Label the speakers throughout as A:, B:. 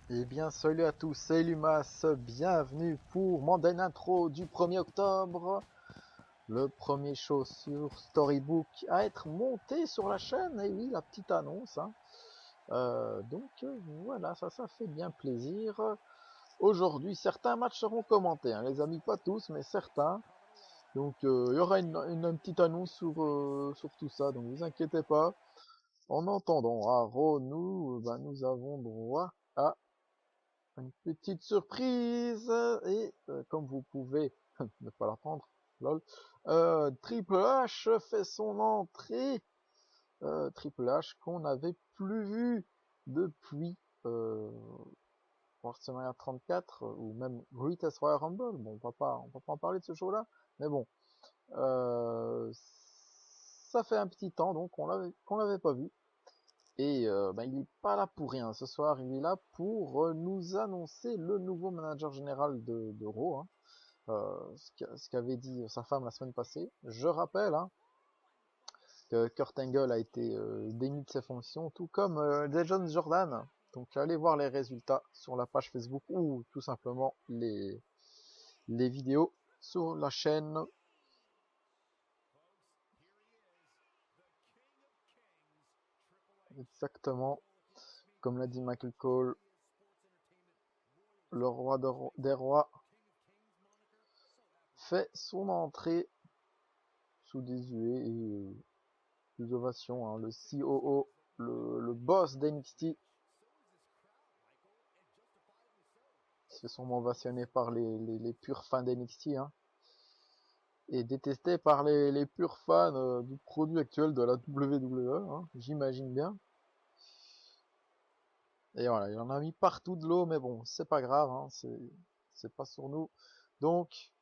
A: Eh bien, salut à tous, c'est Lumas, bienvenue pour mon dernier intro du 1er octobre, le premier show sur Storybook à être monté sur la chaîne, et oui, la petite annonce, hein. Voilà, ça fait bien plaisir. Aujourd'hui, certains matchs seront commentés, hein, les amis, pas tous, mais certains. Il y aura une petite annonce sur tout ça, donc vous inquiétez pas. En attendant, à Raw, nous avons droit à une petite surprise et comme vous pouvez ne pas l'attendre, lol, Triple H fait son entrée. Triple H qu'on n'avait plus vu depuis WrestleMania 34 ou même Greatest Royal Rumble. Bon, on va pas en parler de ce show-là, mais bon, ça fait un petit temps donc qu'on l'avait pas vu. Et il n'est pas là pour rien. Ce soir, il est là pour nous annoncer le nouveau manager général de Raw, hein. Ce qu'avait dit sa femme la semaine passée. Je rappelle, hein, que Kurt Angle a été démis de ses fonctions, tout comme Jason Jordan. Donc allez voir les résultats sur la page Facebook ou tout simplement les vidéos sur la chaîne. Exactement, comme l'a dit Michael Cole, le roi des rois fait son entrée sous des huées et des ovations, hein. Le COO, le boss d'NXT, se fait sûrement ovationner par les purs fans d'NXT, hein, et détesté par les purs fans du produit actuel de la WWE, hein, j'imagine bien. Et voilà, il en a mis partout de l'eau, mais bon, c'est pas grave, hein, c'est pas sur nous. Donc,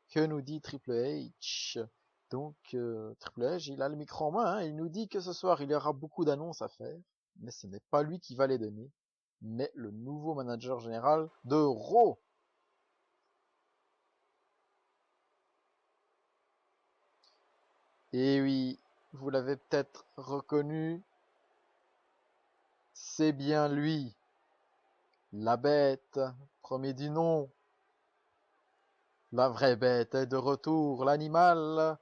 A: que nous dit Triple H? Triple H, il a le micro en main, hein, il nous dit que ce soir, il y aura beaucoup d'annonces à faire, mais ce n'est pas lui qui va les donner, mais le nouveau manager général de Raw. Et oui, vous l'avez peut-être reconnu, c'est bien lui, la bête, premier du nom, la vraie bête est de retour, l'animal,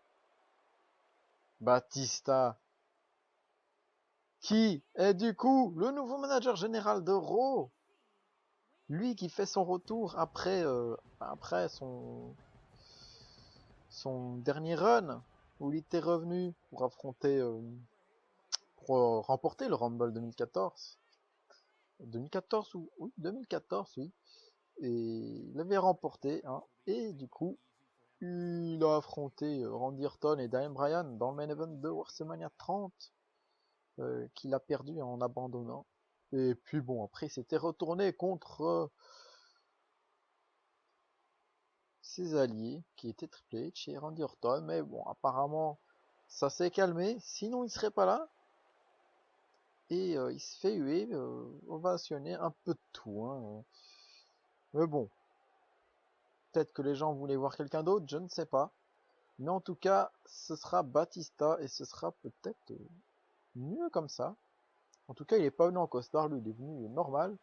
A: Batista, qui est du coup le nouveau manager général de Raw. Lui qui fait son retour après son dernier run, où il était revenu pour remporter le Rumble 2014. 2014 ou oui, 2014, oui. Et il avait remporté, hein. Et du coup, il a affronté Randy Orton et Daniel Bryan dans le main event de WrestleMania 30, qu'il a perdu en abandonnant. Et puis bon, après, il s'était retourné contre ses alliés, qui étaient Triple H et Randy Orton, mais bon, apparemment, ça s'est calmé, sinon il serait pas là, et il se fait huer, ovationner un peu de tout, hein. Mais bon, peut-être que les gens voulaient voir quelqu'un d'autre, je ne sais pas, mais en tout cas, ce sera Batista, et ce sera peut-être mieux comme ça. En tout cas, il est pas venu en costard, lui, il est venu normal,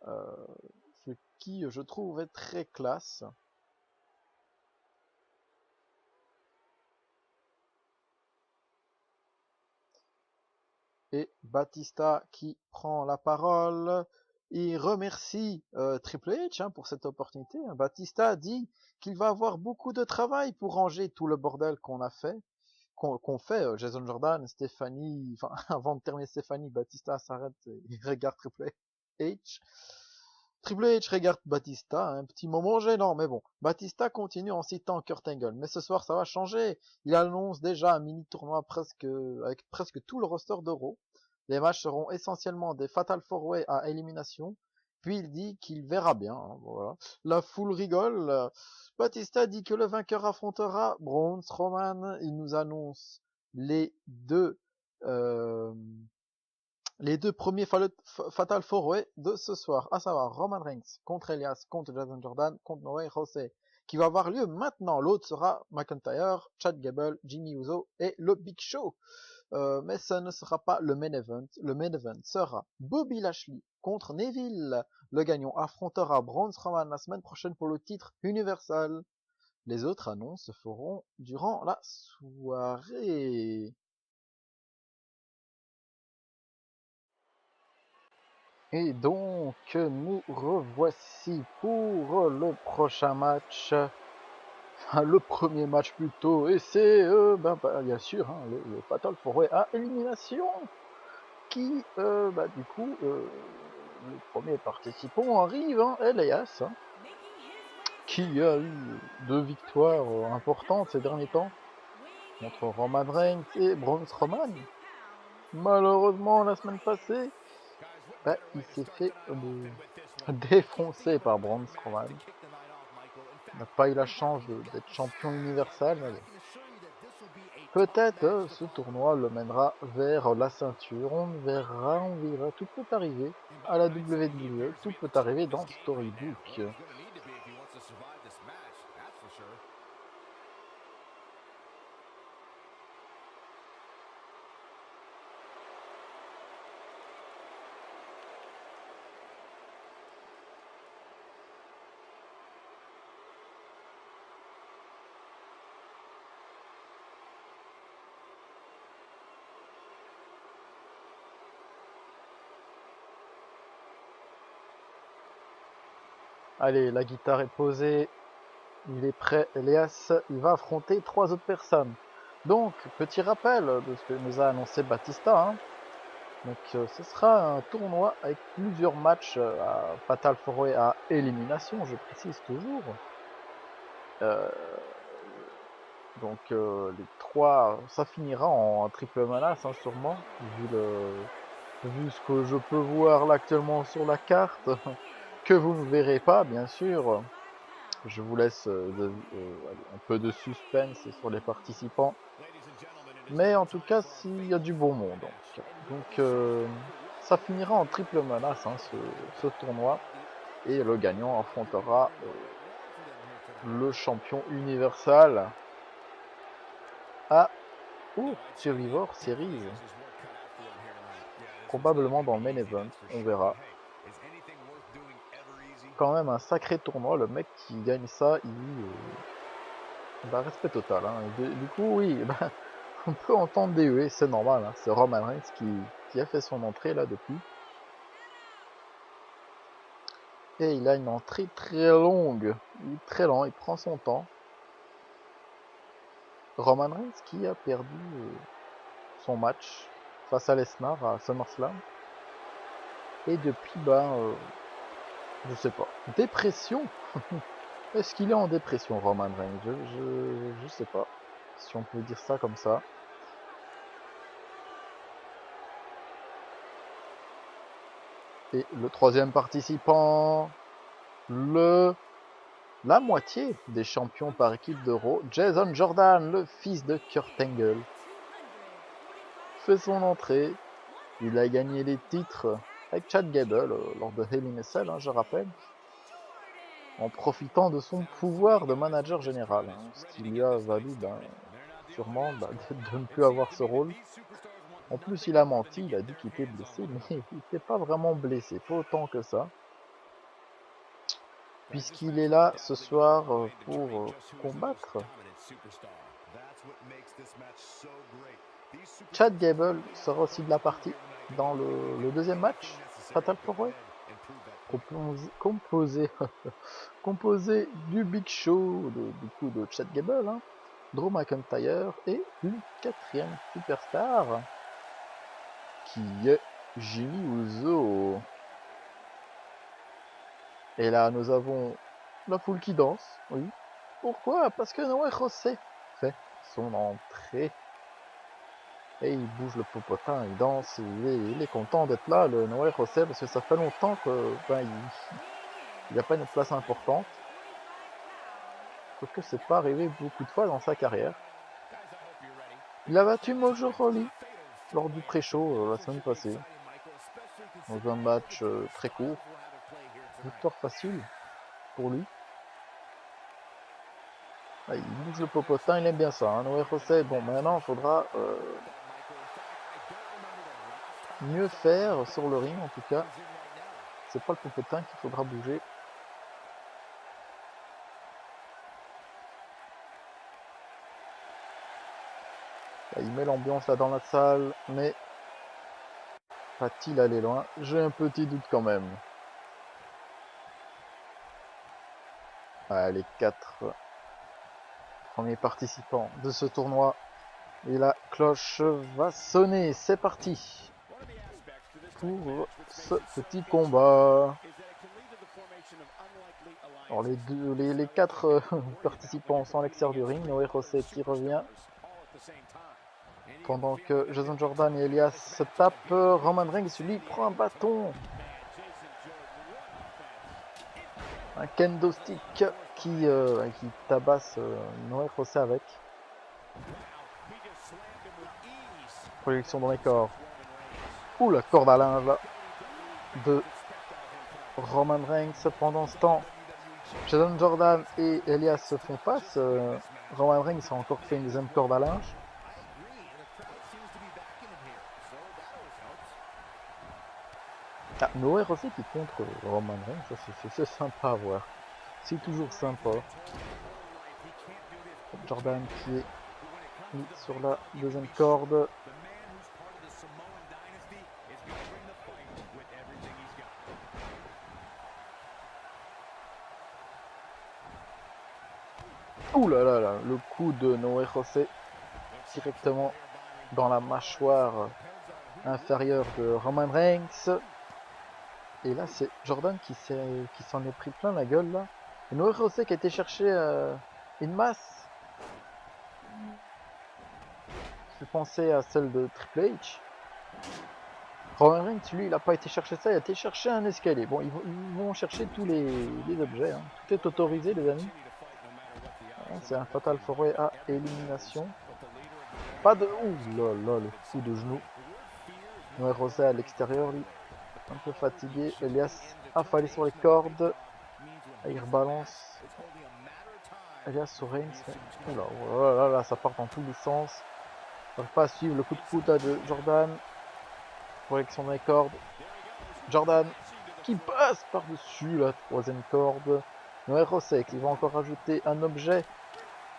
A: euh, ce qui, je trouve, est très classe. Et Batista qui prend la parole, il remercie Triple H, hein, pour cette opportunité. Batista dit qu'il va avoir beaucoup de travail pour ranger tout le bordel qu'on a fait, qu'on fait. Jason Jordan, Stephanie, enfin avant de terminer Stephanie, Batista s'arrête et il regarde Triple H. Triple H regarde Batista, un petit moment gênant, mais bon. Batista continue en citant Kurt Angle, mais ce soir ça va changer. Il annonce déjà un mini tournoi avec presque tout le roster d'Euro. Les matchs seront essentiellement des Fatal 4-Way à élimination. Puis il dit qu'il verra bien, hein, voilà. La foule rigole. Batista dit que le vainqueur affrontera Braun Strowman. Il nous annonce les deux euh, les deux premiers Fatal 4-Way de ce soir, à savoir Roman Reigns contre Elias, contre Jason Jordan, contre Noé José, qui va avoir lieu maintenant. L'autre sera McIntyre, Chad Gable, Jimmy Uso et le Big Show. Mais ce ne sera pas le main event. Le main event sera Bobby Lashley contre Neville. Le gagnant affrontera Braun Strowman la semaine prochaine pour le titre Universal. Les autres annonces se feront durant la soirée. Et donc, nous revoici pour le prochain match. Enfin, le premier match plutôt. Et c'est, bien sûr, hein, le Fatal 4-Way à élimination. Qui, du coup, le premier participant arrive, hein, Elias, hein, qui a eu 2 victoires importantes ces derniers temps contre Roman Reigns et Braun Strowman. Malheureusement, la semaine passée, il s'est fait défoncer par Braun Strowman. Il n'a pas eu la chance d'être champion universel, mais bon. Peut-être ce tournoi le mènera vers la ceinture, on verra, tout peut arriver à la WWE, tout peut arriver dans Storybook. Allez, la guitare est posée, il est prêt, Elias, il va affronter 3 autres personnes. Donc, petit rappel de ce que nous a annoncé Batista, hein. Donc, ce sera un tournoi avec plusieurs matchs à Fatal 4-Way à élimination, je précise toujours. Donc, les 3, ça finira en triple menace, hein, sûrement, vu ce que je peux voir là actuellement sur la carte, que vous ne verrez pas, bien sûr. Je vous laisse un peu de suspense sur les participants. Mais en tout cas, s'il y a du bon monde. Donc, ça finira en triple menace, hein, ce tournoi. Et le gagnant affrontera le champion universal à Survivor Series. Probablement dans le main event, on verra. Quand même un sacré tournoi, le mec qui gagne ça, respect total. Hein. Du coup, oui, on peut entendre des huées, c'est normal. Hein. C'est Roman Reigns qui a fait son entrée là depuis. Et il a une entrée très longue. Il est très lent, il prend son temps. Roman Reigns qui a perdu son match face à Lesnar à SummerSlam. Et depuis, je sais pas. Dépression. Est-ce qu'il est en dépression, Roman Reigns? Je sais pas si on peut dire ça comme ça. Et le troisième participant, la moitié des champions par équipe d'Euro, Jason Jordan, le fils de Kurt Angle, fait son entrée. Il a gagné les titres avec Chad Gable lors de Hell in a Cell, hein, je rappelle, en profitant de son pouvoir de manager général, hein, ce qui lui a valu sûrement de ne plus avoir ce rôle. En plus, il a menti, il a dit qu'il était blessé, mais il n'était pas vraiment blessé, pas autant que ça. Puisqu'il est là ce soir pour combattre. Chad Gable sera aussi de la partie dans le deuxième match, Fatal 4-Way, composé du Big Show, de Chad Gable, hein, Drew McIntyre et une 4e superstar qui est Jimmy Uso. Et là, nous avons la foule qui danse, oui. Pourquoi? Parce que Noé José fait son entrée. Et il bouge le popotin, il danse, il est content d'être là, le Noé José, parce que ça fait longtemps que il n'a pas une place importante. Sauf que c'est pas arrivé beaucoup de fois dans sa carrière. Il a battu Mojo Rawley lors du pré-show la semaine passée. Dans un match très court. Victoire facile pour lui. Ah, il bouge le popotin, il aime bien ça. Hein. Noé José, bon, maintenant il faudra mieux faire sur le ring en tout cas. C'est pas le popotin qu'il faudra bouger. Là, il met l'ambiance là dans la salle, mais va-t-il aller loin? J'ai un petit doute quand même. Ah, les 4 premiers participants de ce tournoi. Et la cloche va sonner. C'est parti pour ce petit combat. Alors les 4 participants sont à l'extérieur du ring. Noé José qui revient. Pendant que Jason Jordan et Elias se tapent, Roman Reigns lui prend un bâton. Un kendo stick qui tabasse Noé José avec. Projection dans les corps. Ouh, la corde à linge là, de Roman Reigns. Pendant ce temps, Jason Jordan et Elias se font face. Roman Reigns a encore fait une deuxième corde à linge. Ah, Noé José qui contre Roman Reigns, c'est sympa à voir. C'est toujours sympa. Jordan qui est mis sur la deuxième corde. Ouh là là là, le coup de Noé José directement dans la mâchoire inférieure de Roman Reigns. Et là c'est Jordan qui s'en est pris plein la gueule là. Et Noé José qui a été chercher une masse. Je pensais à celle de Triple H. Roman Reigns, lui, il n'a pas été chercher ça, il a été chercher un escalier. Bon, ils vont chercher tous les objets. Hein. Tout est autorisé, les amis. C'est un Fatal 4-Way à élimination. Pas de... Ouh là là, le coup de genou. Noé José à l'extérieur, lui. Un peu fatigué. Elias affalé sur les cordes. Il rebalance. Elias sur Reigns. Oh là là, ça part dans tous les sens. On ne va pas suivre le coup de coude de Jordan. Projection dans les cordes. Jordan qui passe par-dessus la troisième corde. Noé José qui va encore rajouter un objet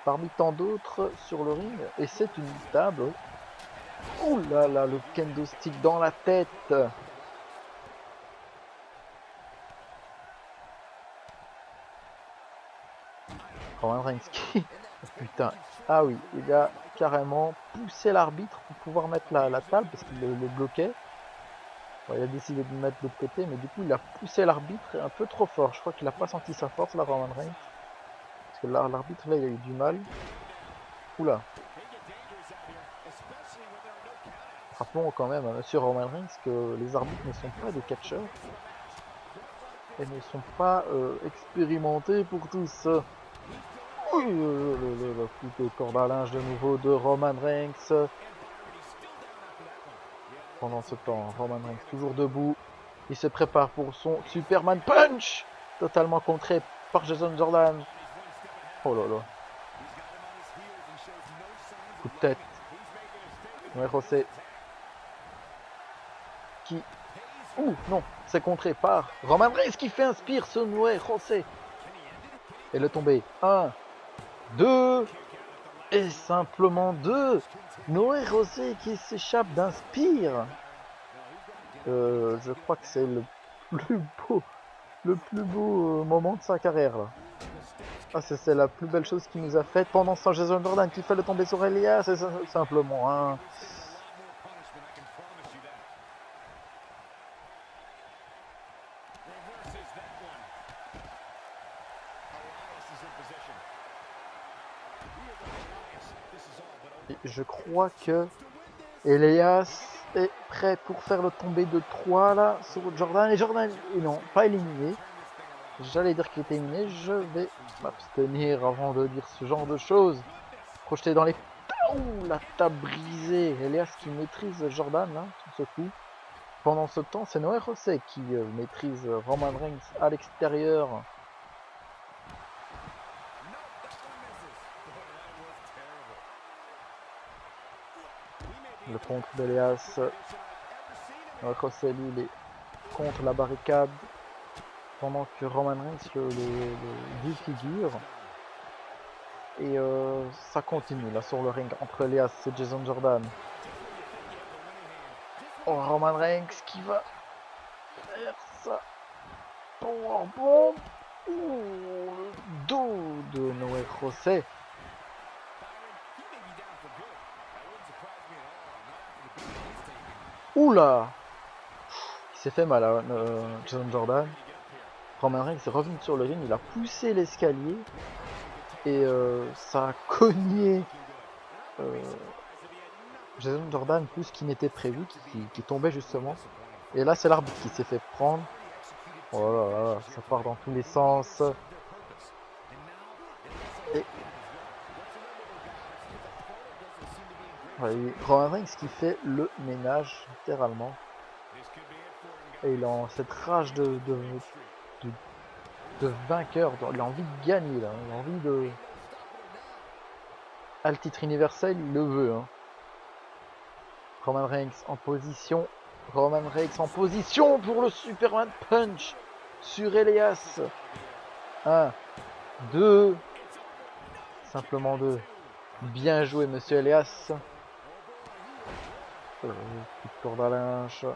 A: parmi tant d'autres sur le ring. Et c'est une table. Ouh là là, le kendo stick dans la tête. Roman Reigns qui... Putain. Ah oui, il a carrément poussé l'arbitre pour pouvoir mettre la table parce qu'il le bloquait. Bon, il a décidé de mettre de l'autre côté, mais du coup il a poussé l'arbitre un peu trop fort. Je crois qu'il a pas senti sa force là, Roman Reigns. Parce que là, l'arbitre là il a eu du mal. Oula. Rappelons quand même à monsieur Roman Reigns que les arbitres ne sont pas des catcheurs. Et ne sont pas expérimentés pour tout ça. Le coup de corde à linge de nouveau de Roman Reigns. Pendant ce temps, Roman Reigns toujours debout. Il se prépare pour son Superman Punch. Totalement contré par Jason Jordan. Oh là là. Coup de tête. Noé José. Qui... Ouh, non. C'est contré par Roman Reigns qui fait un spear sur Noé José. Et le tombé. 1, 2. Et simplement 2. Noé José qui s'échappe d'un spear. Je crois que c'est le plus beau moment de sa carrière là. Ah, c'est la plus belle chose qu'il nous a faite. Pendant ce temps, Jason Jordan qui fait le tomber sur Elias, c'est simplement un... Et je crois que Elias est prêt pour faire le tomber de 3 là sur Jordan. Et Jordan, et non, pas éliminé. J'allais dire qu'il était éliminé, je vais m'abstenir avant de dire ce genre de choses. Projeté dans les... Ouh, la table brisée. Elias qui maîtrise Jordan là, sur ce coup. Pendant ce temps, c'est Noé José qui maîtrise Roman Reigns à l'extérieur. Le contre d'Elias. Noé José, lui, il est contre la barricade. pendant que Roman Reigns le défigure. Et ça continue là sur le ring entre Elias et Jason Jordan. Oh, Roman Reigns qui va faire ça. Powerbomb. Le dos de Noé José. Oula! Il s'est fait mal à Jason Jordan. Roman Reigns est revenu sur le ring, il a poussé l'escalier et ça a cogné Jason Jordan plus qu'il n'était prévu, qui tombait justement. Et là c'est l'arbitre qui s'est fait prendre. Oh là là, ça part dans tous les sens. Et ouais, Roman Reigns qui fait le ménage littéralement. Et il a cette rage de vainqueur, il a envie de gagner là, il a envie de... Ah, le titre universel, il le veut. Hein. Roman Reigns en position. Roman Reigns en position pour le Superman Punch sur Elias. 1, 2. Simplement 2. Bien joué, monsieur Elias. Petite corde à linge.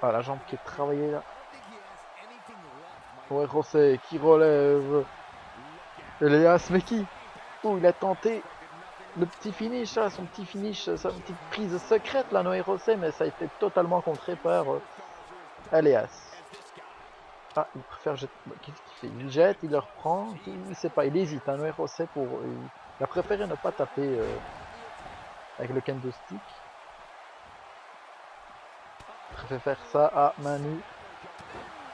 A: Ah, la jambe qui est travaillée là. Ouais, José qui relève. Elias, mais qui? Oh, il a tenté le petit finish là, son petit finish, sa petite prise secrète là, Noé José, mais ça a été totalement contré par Elias. Ah, il préfère jeter. Qu'est-ce qu'il fait? Il jette, il le reprend, il sait pas, il hésite. Noé José pour. Il a préféré ne pas taper avec le kendo stick. Il préfère faire ça à main nue.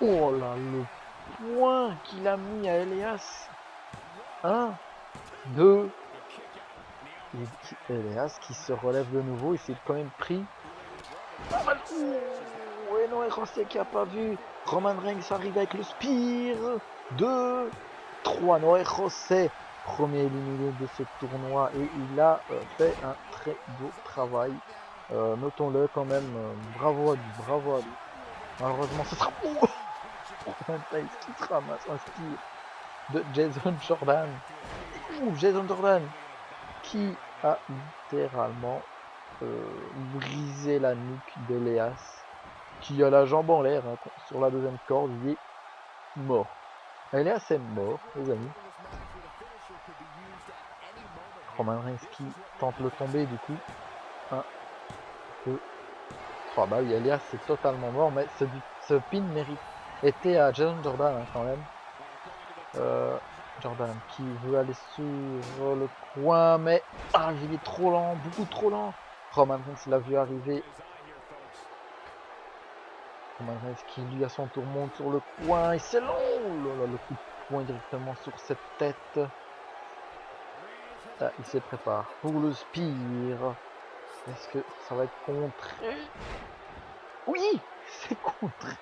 A: Oh là, le point qu'il a mis à Elias. 1, 2. Elias qui se relève de nouveau, il s'est quand même pris. Ouais, Noé José qui a pas vu. Roman Reigns arrive avec le spear. 2, 3. Noé José, premier éliminé de ce tournoi. Et il a fait un très beau travail. Notons-le quand même. Bravo à lui, bravo à lui. Malheureusement, ce sera pour Roman Reigns qui se ramasse un spear de Jason Jordan. Jason Jordan qui a littéralement brisé la nuque d'Elias, qui a la jambe en l'air hein, sur la deuxième corde. Il est mort. Elias est mort, les amis. Roman Reigns qui tente le tomber du coup. 1, 2, 3. Bah oui, Elias c'est totalement mort, mais ce pin mérite était à Jason Jordan hein, quand même. Jordan qui veut aller sur le coin, mais il est trop lent, beaucoup trop lent. Roman Reigns l'a vu arriver. Roman Reigns qui lui à son tour monte sur le coin et c'est long. Le coup de poing directement sur cette tête. Ah, il se prépare pour le spear. Est-ce que ça va être contré? Oui, c'est contré.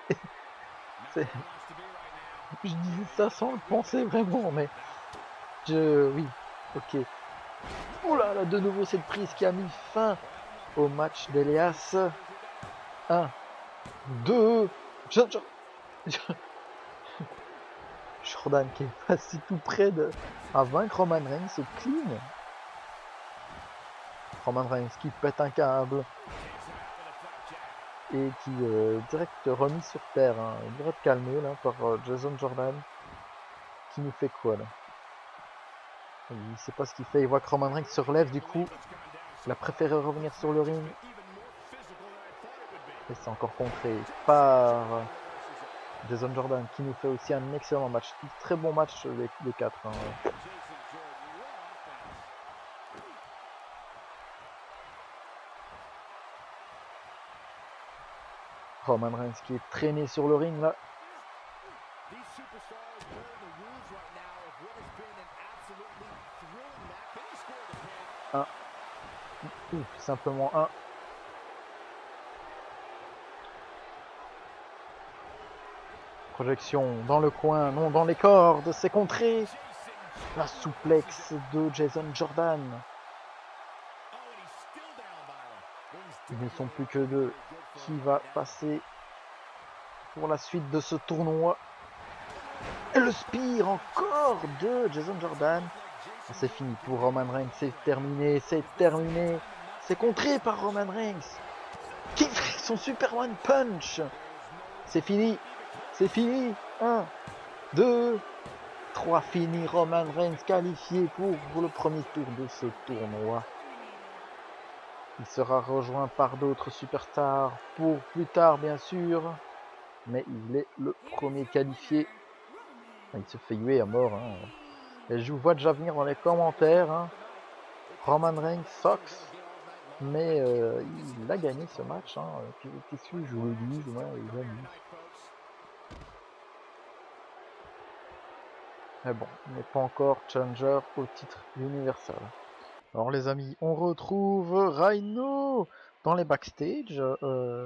A: Je disais ça sans le penser vraiment, mais oui, ok. Oh là là, de nouveau cette prise qui a mis fin au match d'Elias. 1, 2. Jordan qui est passé tout près à vaincre Roman Reigns au clean. Roman Reigns qui pète un câble et qui direct remis sur terre, hein, direct calmé là par Jason Jordan qui nous fait quoi là? Il sait pas ce qu'il fait, il voit que Roman Reigns se relève du coup. Il a préféré revenir sur le ring. Et c'est encore contré par Jason Jordan qui nous fait aussi un excellent match. Très bon match les 4. Hein. Roman Reigns qui est traîné sur le ring là. Simplement 1. Projection dans le coin, non dans les cordes, c'est contré. La souplexe de Jason Jordan. Ils ne sont plus que 2. Qui va passer? pour la suite de ce tournoi. Et le spear encore de Jason Jordan. C'est fini pour Roman Reigns, c'est terminé, c'est terminé. C'est contré par Roman Reigns. Qui fait son Superman Punch. C'est fini, c'est fini. 1, 2, 3, fini. Roman Reigns qualifié pour le premier tour de ce tournoi. Il sera rejoint par d'autres superstars pour plus tard, bien sûr. Mais il est le premier qualifié. Il se fait huer à mort. Hein. Et je vous vois déjà venir dans les commentaires. Hein. Roman Reigns sucks. Mais il a gagné ce match. Hein. Qu'est-ce que je vous le dis, moi, les amis. Mais bon, il n'est pas encore challenger au titre universel. Alors les amis, on retrouve Rhino dans les backstage.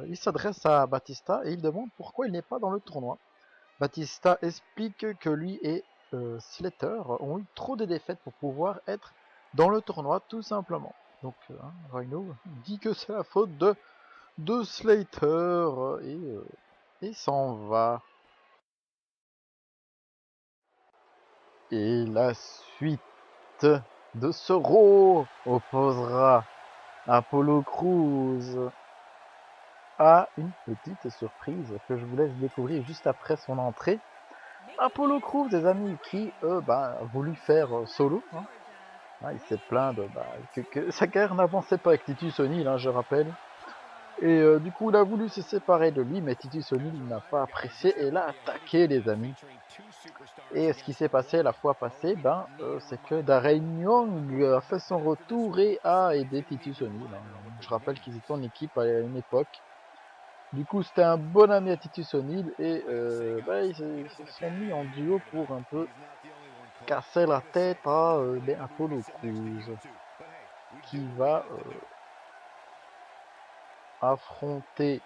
A: Il s'adresse à Batista et il demande pourquoi il n'est pas dans le tournoi. Batista explique que lui et Slater ont eu trop de défaites pour pouvoir être dans le tournoi, tout simplement. Donc Rhino dit que c'est la faute de Slater et s'en va. Et la suite de ce Raw opposera Apollo Crews à une petite surprise que je vous laisse découvrir juste après son entrée. Apollo Crews, des amis, qui a voulu faire solo. Hein. Il s'est plaint que sa carrière n'avançait pas avec Titus O'Neil, hein, je rappelle. Et du coup, il a voulu se séparer de lui, mais Titus O'Neil n'a pas apprécié et l'a attaqué, les amis. Et ce qui s'est passé la fois passée, c'est que Darren Young a fait son retour et a aidé Titus O'Neil. Hein. Je rappelle qu'ils étaient en équipe à une époque. Du coup, c'était un bon ami à Titus O'Neil et ils se sont mis en duo pour un peu casser la tête à Apollo Crews, qui va affronter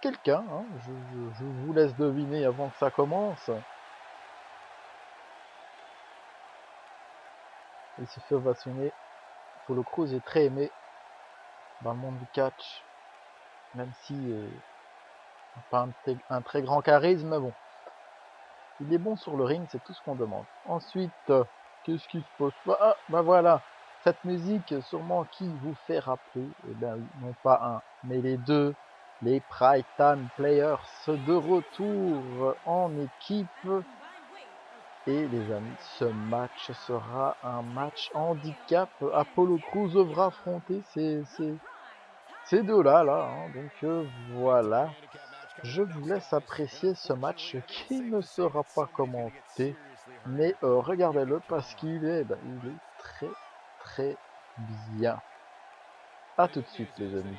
A: quelqu'un. Hein, je vous laisse deviner avant que ça commence. Il se fait ovationner. Apollo Crews est très aimé dans le monde du catch, même si pas un très grand charisme, mais bon. Il est bon sur le ring, c'est tout ce qu'on demande. Ensuite, qu'est-ce qui se passe? Voilà, cette musique sûrement qui vous fait rappeler, non pas un, mais les deux, les Pride Time Players de retour en équipe. Et les amis, ce match sera un match handicap. Apollo Crews devra affronter ces deux-là, hein. Donc voilà. Je vous laisse apprécier ce match qui ne sera pas commenté, mais regardez-le parce qu'il est très très bien. A tout de suite les amis.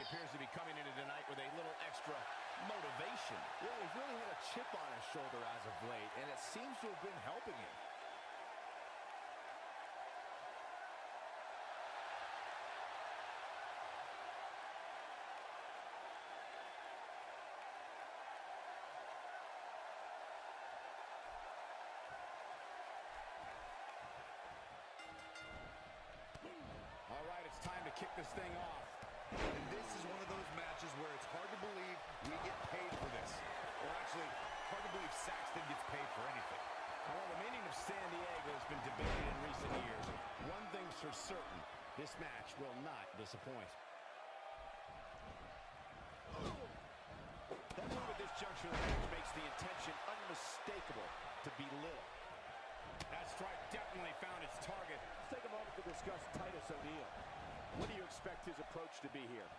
B: Kick this thing off. And this is one of those matches where it's hard to believe we get paid for this. Or actually, hard to believe Saxton gets paid for anything. Now, while the meaning of San Diego has been debated in recent years, one thing's for certain, this match will not disappoint. That move at this juncture of the match makes the intention unmistakable to belittle. That strike definitely found its target. Let's take a moment to discuss Titus O'Neil. What do you expect his approach to be here?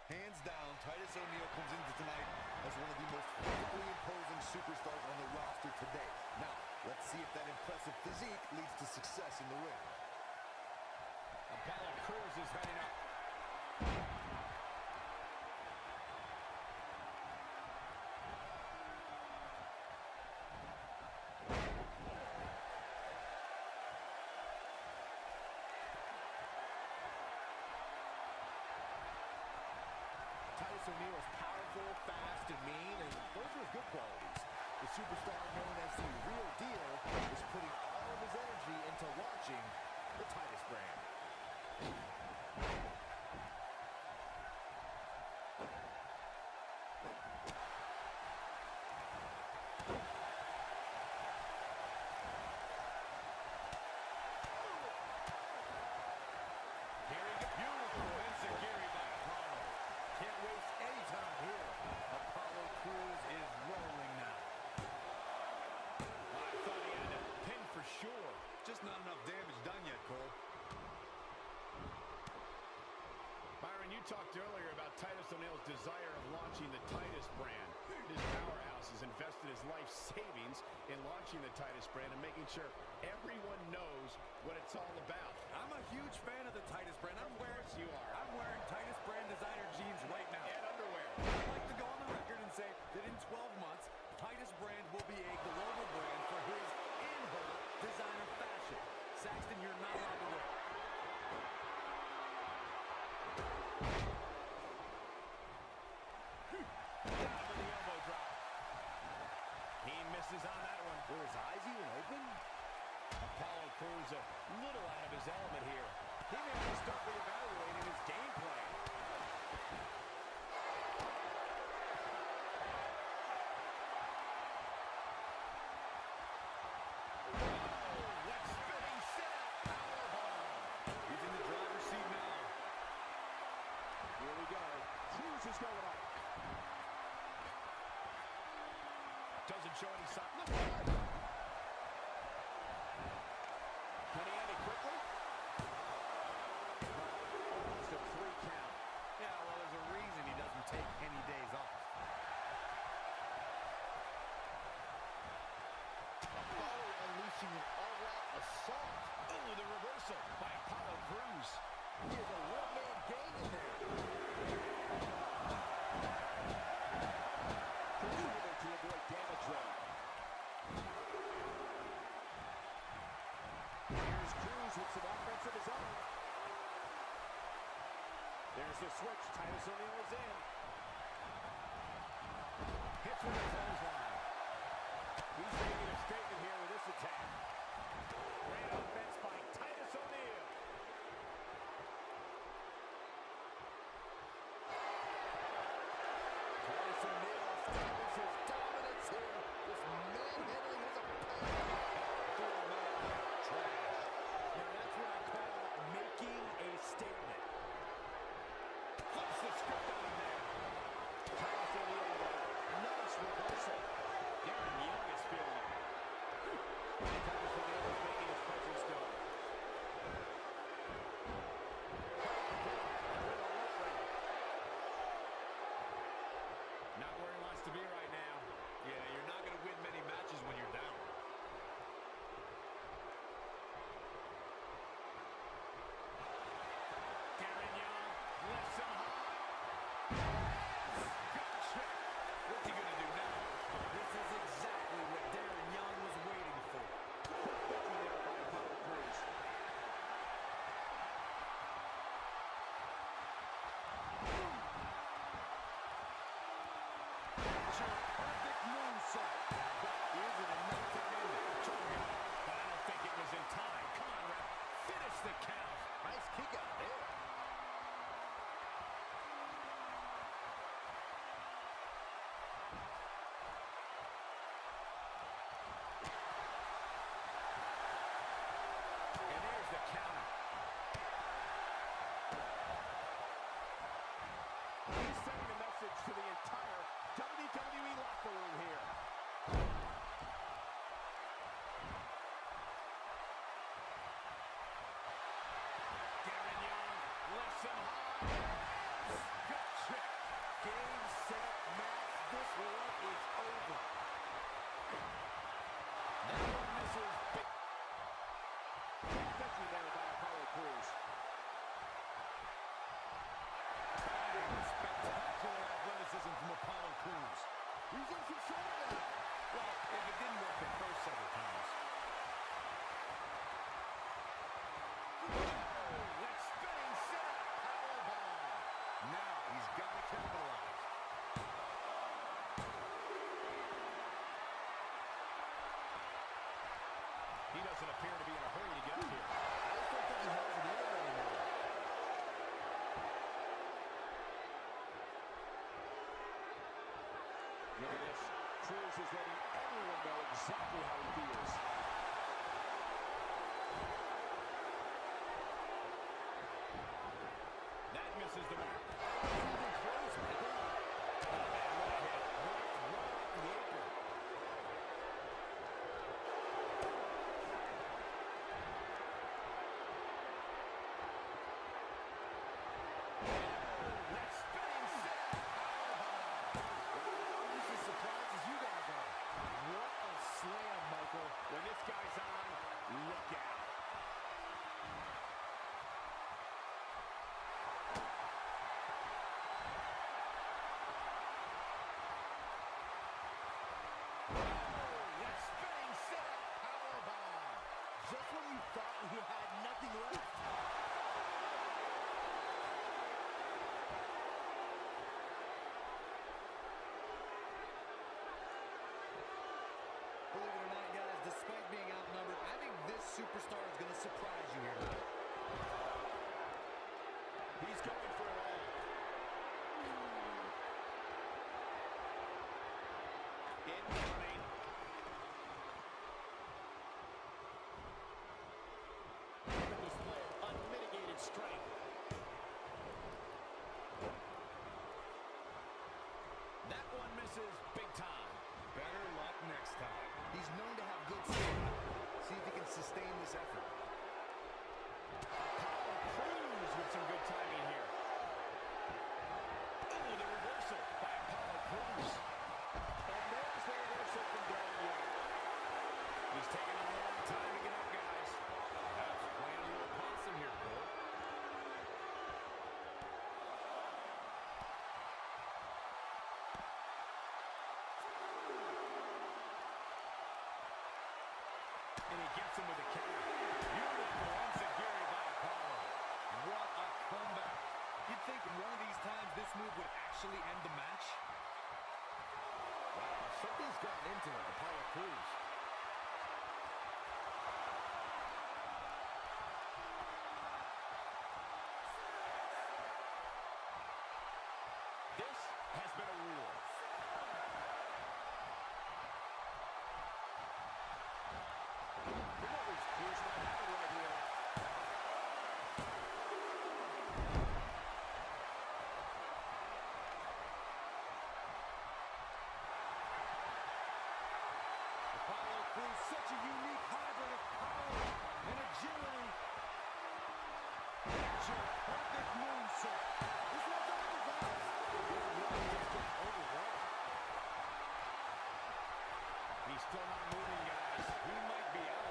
B: Hands down, Titus O'Neil comes into tonight as one of the most physically imposing superstars on the roster today. Now, let's see if that impressive physique leads to success in the ring. Apollo Crews is heading up. Titus O'Neil is powerful, fast, and mean, and those are his good qualities. The superstar known as the Real Deal is putting all of his energy into launching the Titus brand. You talked earlier about Titus O'Neil's desire of launching the Titus brand. His powerhouse has invested his life savings in launching the Titus brand and making sure everyone knows what it's all about.
C: I'm a huge fan of the Titus brand.
B: Of course you are.
C: I'm wearing Titus brand designer jeans right now.
B: And underwear.
C: I'd like to go on the record and say that in 12 months, Titus brand will be a global brand for his and her designer fashion. Saxton, you're not allowed to win.
B: Down for the elbow drop. He misses on that one.
C: Were his eyes even open?
B: Apollo Crews a little out of his element here. He may have to start reevaluating his game plan. What spinning sit-out powerbomb.
C: He's in the driver's seat now.
B: Here we go. Crews is going up. Doesn't show any sign. Look out! Can he end it quickly?
C: Almost a 3 count. Yeah, well, there's a reason he doesn't take any days off.
B: Apollo unleashing an all-out assault. Ooh, the reversal by Apollo Crews. He is a one-man gang in there. Crews able to avoid damage zone. Here's Crews with some offense of his own. There's the switch. Titus O'Neil is in. Hits with a clothesline. He's making a statement here with this attack. Great offense by Titus O'Neil. Titus O'Neil establishes his dominance here. This manhandling his opponent. Trash.
C: Now, that's what I call making a statement.
B: Flips the script on him there. Titus O'Neil with a nice reversal. Darren Young is feeling it. Titus O'Neil is making his presence known. Not where he wants to be right now.
C: Yeah, you're not going to win many matches when you're down.
B: Darren Young lifts him high. Gotcha.
C: What's he going to do now? This is exactly what Darren Young was waiting for.
B: There by Apollo Crews.
C: Perfect moonsault. But is it enough to end it?
B: But I don't think it was in time. Come on, ref. Finish the count.
C: Nice kick out there.
B: And there's the counter. He's sending a message to the entire WWE locker room here. Darren Young lifts him high. Gut check.
C: Game, set, match. This one is over.
B: That one misses. Big victory there by Apollo Crews.
C: Spectacular athleticism from Apollo Crews.
B: He's in control now.
C: Well, if it didn't work the first several times.
B: That spinning set powerbomb.
C: Now he's got to capitalize.
B: He doesn't appear to be in a hurry to get up here.
C: I just don't think he has it in him anymore.
B: Look at this. Crews is letting everyone know exactly how he feels. That misses the mark.
C: Even close, man.
B: Oh, man, what a hit.
C: Right off the apron. superstar is going to surprise you here tonight.
B: He's going for it all. Incoming. Giving display of unmitigated strength. That one misses big time.
C: Better luck next time. He's known to have good stamina. See if he can sustain this effort.
B: Apollo Crews with some good timing here. Oh, the reversal by Apollo Crews. And there's the reversal from Darren Young. He's taking a long time to get up, guys.
C: That's playing a little possum here, Cole.
B: And he gets him with a counter. Beautiful enziguri by Apollo.
C: What a comeback. You'd think one of these times this move would actually end the match.
B: Wow, something's gotten into him, Apollo Crews. This has been a rule. Who knows? Crews might have it right here.
C: Apollo Crews, such a unique hybrid of power and agility. Picture perfect moonsault. This one's over, guys.
B: Just getting overwhelmed. He's still not moving, guys. He might be out.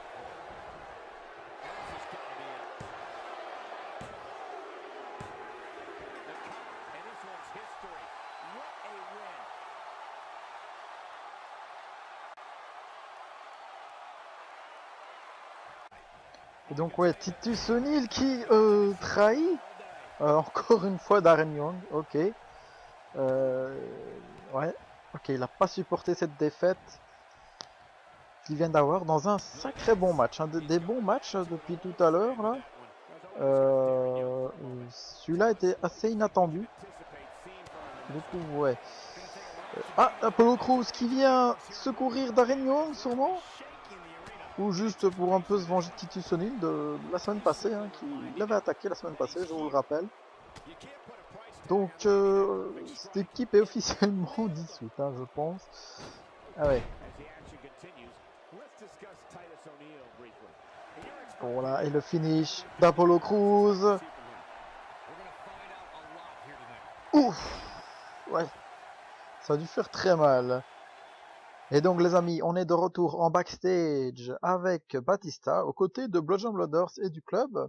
B: This has got to be it. The count, and this one's history. What a win.
A: Et donc ouais, Titus O'Neil qui trahit encore une fois Darren Young. Ok. Ouais. Ok, il n'a pas supporté cette défaite qu'il vient d'avoir dans un sacré bon match. Des bons matchs depuis tout à l'heure là. Celui-là était assez inattendu. Du coup, ouais. Ah, Apollo Crews qui vient secourir Darren Young sûrement. Ou juste pour un peu se venger de Titus O'Neil de la semaine passée, hein, qui l'avait attaqué la semaine passée, je vous le rappelle. Donc, cette équipe est officiellement dissoute, hein, je pense. Ah ouais. Voilà, et le finish d'Apollo Crews. Ouf! Ouais, ça a dû faire très mal. Et donc les amis, on est de retour en backstage avec Batista, aux côtés de Bludgeon Blooders et du club.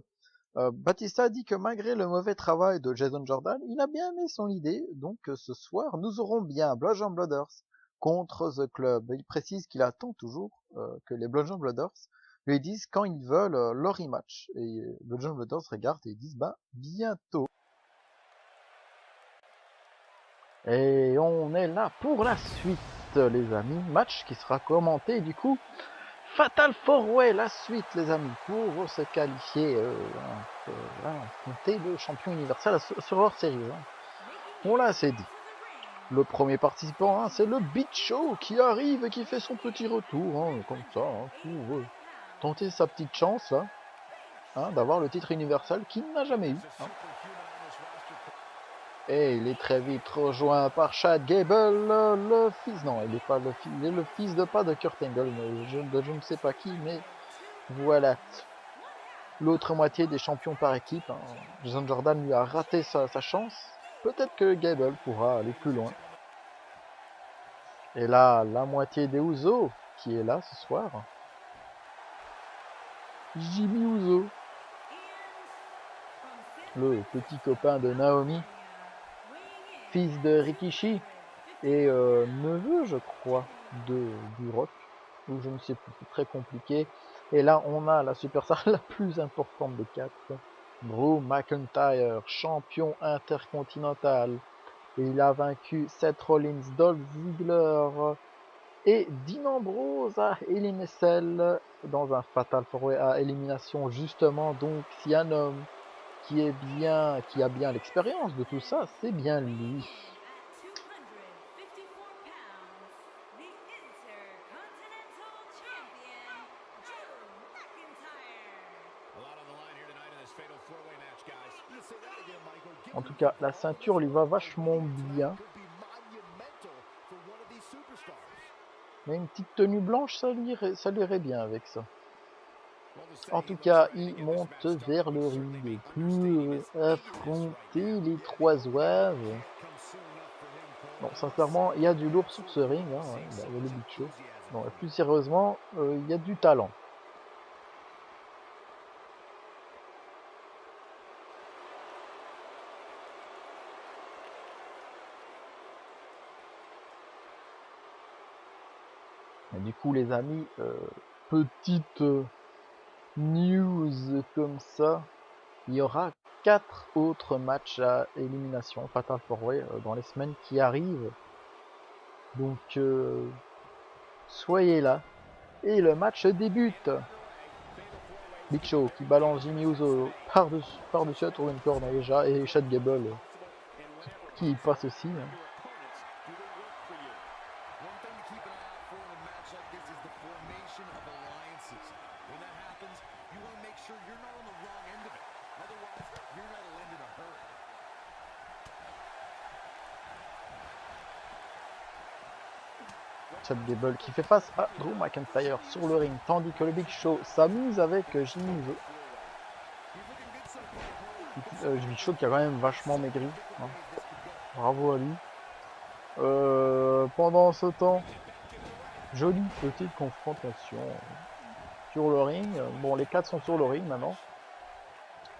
A: Batista dit que malgré le mauvais travail de Jason Jordan, il a bien aimé son idée, donc ce soir nous aurons bien Bludgeon Blooders contre The Club. Il précise qu'il attend toujours que les Bludgeon Blooders lui disent quand ils veulent leur rematch. Et Bludgeon Blooders regardent et ils disent bah bientôt. Et on est là pour la suite les amis, match qui sera commenté du coup Fatal 4-Way, la suite les amis, pour se qualifier affronter le champion universel sur leur série. On l'a assez dit. Le premier participant, c'est le Big Show qui arrive et qui fait son petit retour, comme ça, pour tenter sa petite chance d'avoir le titre universel qu'il n'a jamais eu. Et il est très vite rejoint par Chad Gable, le fils, non, il n'est pas le fils, il est le fils de pas de Kurt Angle, mais je ne sais pas qui, mais voilà. L'autre moitié des champions par équipe, Jason Jordan lui a raté sa chance, peut-être que Gable pourra aller plus loin. Et là, la moitié des Usos qui est là ce soir. Jimmy Uso, le petit copain de Naomi, fils de Rikishi et neveu, je crois, du Rock, ou je ne sais plus, c'est très compliqué. Et là, on a la superstar la plus importante des quatre, Drew McIntyre, champion intercontinental. Et il a vaincu Seth Rollins, Dolph Ziggler et Dean Ambrose à Hell in a Cell dans un Fatal 4-Way à élimination justement. Donc s'il y a un homme qui a bien l'expérience de tout ça, c'est bien lui. En tout cas, la ceinture lui va vachement bien. Mais une petite tenue blanche, ça lui irait bien avec ça. En tout cas, il monte vers le ring pour affronter les trois zouaves. Non, sincèrement, il y a du lourd sur ce ring. Hein, ouais, bah, il y a le Big Show. Non, et plus sérieusement, il y a du talent. Et du coup, les amis, petite news comme ça, il y aura 4 autres matchs à élimination Fatal 4-Way dans les semaines qui arrivent. Donc, soyez là. Et le match débute. Big Show qui balance Jimmy Uso par-dessus la tour une corde déjà, et Chad Gable qui passe aussi. Hein. Chad Gable qui fait face à Drew McIntyre sur le ring, tandis que le Big Show s'amuse avec Jimmy Uso. Big Show qui a quand même vachement maigri. Hein. Bravo à lui. Pendant ce temps, jolie petite confrontation sur le ring. Bon, les 4 sont sur le ring maintenant.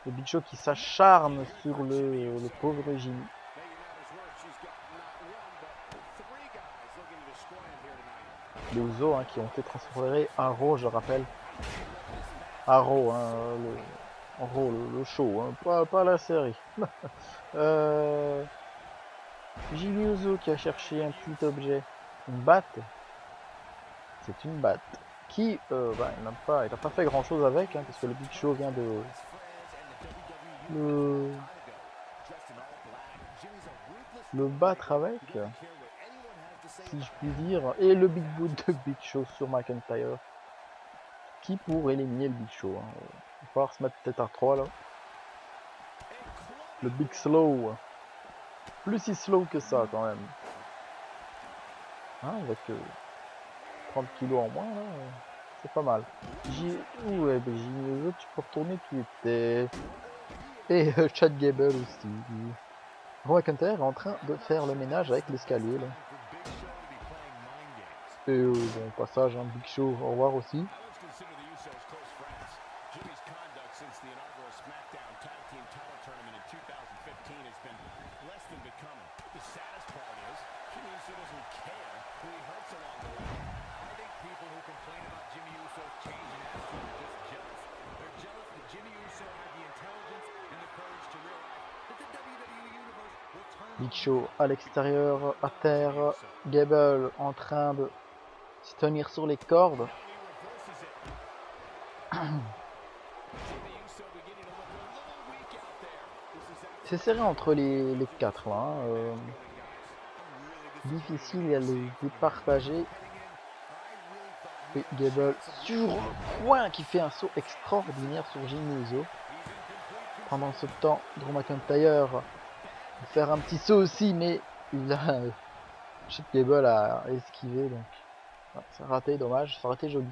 A: Le Big Show qui s'acharne sur le pauvre Jimmy. Les Usos hein, qui ont été transférés à Raw, je rappelle. À Raw, hein, le show, hein, pas la série. Jimmy Uso qui a cherché un petit objet. Une batte. C'est une batte. Qui, il n'a pas fait grand chose avec, hein, parce que le Big Show vient de le battre avec, si je puis dire, et le Big Boot de Big Show sur McIntyre, qui pour éliminer le Big Show. Hein. Il va falloir se mettre peut-être à 3 là. Le Big Slow, plus si slow que ça quand même. Hein, avec 30 kilos en moins là, c'est pas mal. Ouais, Jimmy Uso, tu peux retourner qui était. Et Chad Gable aussi. Drew McIntyre est en train de faire le ménage avec l'escalier là. Et bon, passage, hein, Big Show, au revoir aussi. Big Show à l'extérieur, à terre, Gable en train de se tenir sur les cordes. C'est serré entre les 4 là. Hein. Difficile à les départager. Et Gable sur le point qui fait un saut extraordinaire sur Jimmy Uso. Pendant ce temps, Drew McIntyre va faire un petit saut aussi, mais il a Chad Gable a esquivé, donc ça a raté, dommage, ça a raté joli.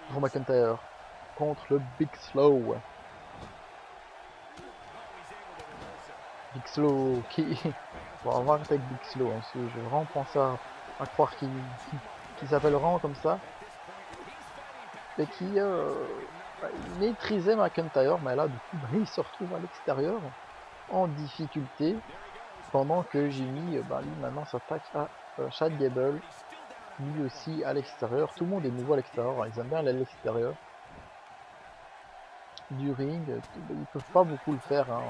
A: Drew McIntyre contre le Big Slow. Big Slow qui... Bon, on va arrêter avec Big Slow, hein, j'ai vraiment pensé à croire qu'il s'appelle vraiment comme ça. Et qui maîtrisait McIntyre, mais là du coup il se retrouve à l'extérieur en difficulté. Pendant que Jimmy, lui maintenant s'attaque à Chad Gable, lui aussi à l'extérieur. Tout le monde est nouveau à l'extérieur, ils aiment bien aller à l'extérieur du ring. Ils peuvent pas beaucoup le faire, hein.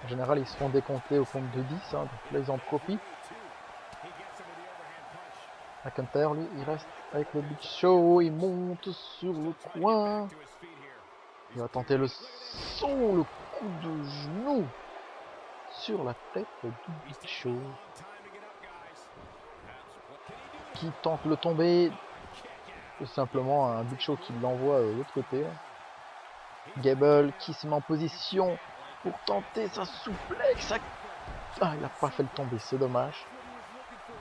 A: En général ils seront décomptés au compte de 10, hein, donc là ils en profitent. McIntyre, lui, il reste avec le Big Show. Il monte sur le coin. Il va tenter le son, le coup de genou sur la tête du Big Show. Qui tente le tomber. Tout simplement un Big Show qui l'envoie de l'autre côté. Gable qui se met en position pour tenter sa souplex. Ah, il n'a pas fait le tomber, c'est dommage.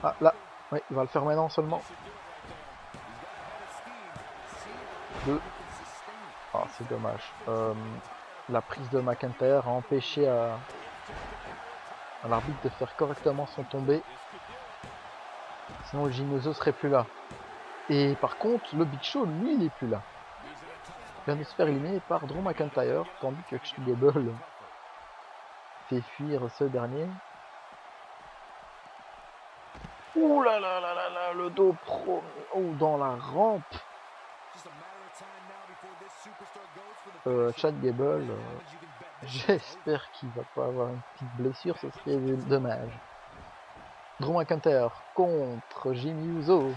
A: Ah, là, oui, il va le faire maintenant seulement. 2. Ah, c'est dommage. La prise de McIntyre a empêché à l'arbitre de faire correctement son tombé. Sinon, le Jimmy serait plus là. Et par contre, le Big Show, lui, il est plus là. Il vient de se faire éliminer par Drew McIntyre, tandis que Chad Gable fait fuir ce dernier. Ouh là là là là là, le dos pro, oh, dans la rampe. Chad Gable, j'espère qu'il va pas avoir une petite blessure, ce serait dommage. Drew McIntyre contre Jimmy Uso.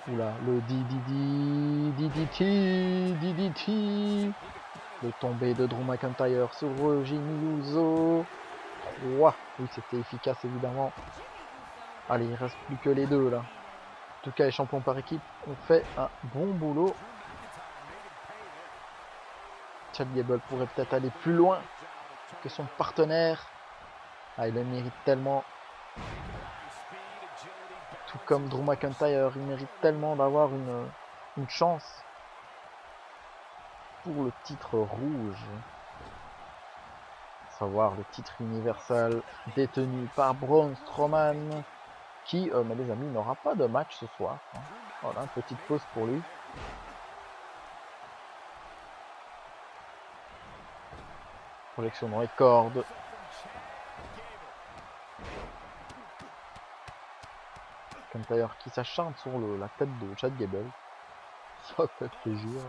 A: Oula, le DDT. Le tombé de Drew McIntyre sur Jimmy Uso. 3. Oui, c'était efficace évidemment. Allez, il reste plus que les deux là. En tout cas, les champions par équipe ont fait un bon boulot. Chad Gable pourrait peut-être aller plus loin que son partenaire. Ah, il le mérite tellement. Tout comme Drew McIntyre, il mérite tellement d'avoir une chance pour le titre rouge. À savoir le titre universel détenu par Braun Strowman, qui, mais les amis, n'aura pas de match ce soir. Hein. Voilà, une petite pause pour lui. Projection dans les cordes. McIntyre qui s'acharne sur la tête de Chad Gable. Ça fait plaisir.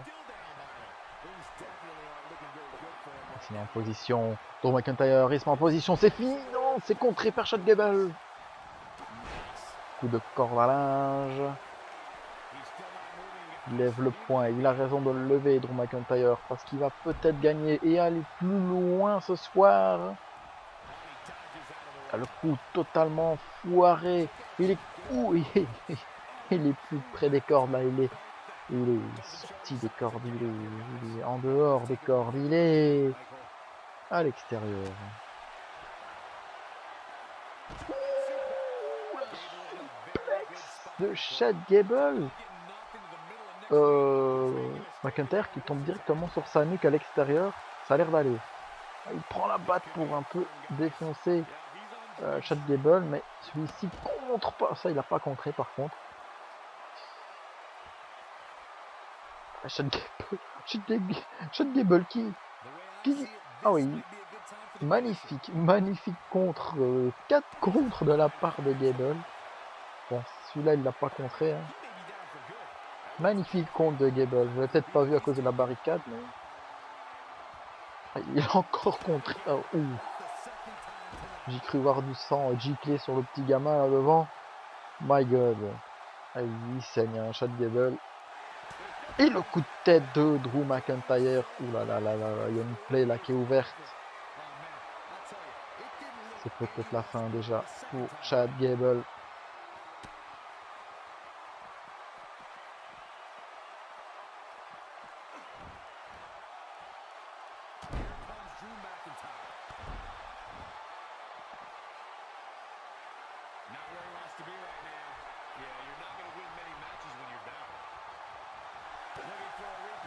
A: Il se met en position. Drew McIntyre, il se met en position. C'est fini. Non, c'est contré par Chad Gable. Coup de corde à linge. Il lève le poing. Il a raison de le lever, Drew McIntyre, parce qu'il va peut-être gagner et aller plus loin ce soir. Le coup totalement foiré. Il est plus près des cordes là. Il est sorti des cordes. Il est en dehors des cordes. Il est à l'extérieur. De Chad Gable. McIntyre qui tombe directement sur sa nuque à l'extérieur. Ça a l'air d'aller. Il prend la batte pour un peu défoncer Chad Gable, mais celui-ci contre pas. Ça, il n'a pas contré par contre. Chad Gable qui... Ah oui. Magnifique contre. 4 contre de la part de Gable. Bon, celui-là, il l'a pas contré. Hein. Magnifique contre de Gable. Je l'ai peut-être pas vu à cause de la barricade, mais... Il a encore contré. Oh, j'ai cru voir du sang gicler sur le petit gamin là devant. My God. Ah, il saigne un Chad Gable. Et le coup de tête de Drew McIntyre. Ouh là là là là, il y a une play là qui est ouverte. C'est peut-être la fin déjà pour Chad Gable.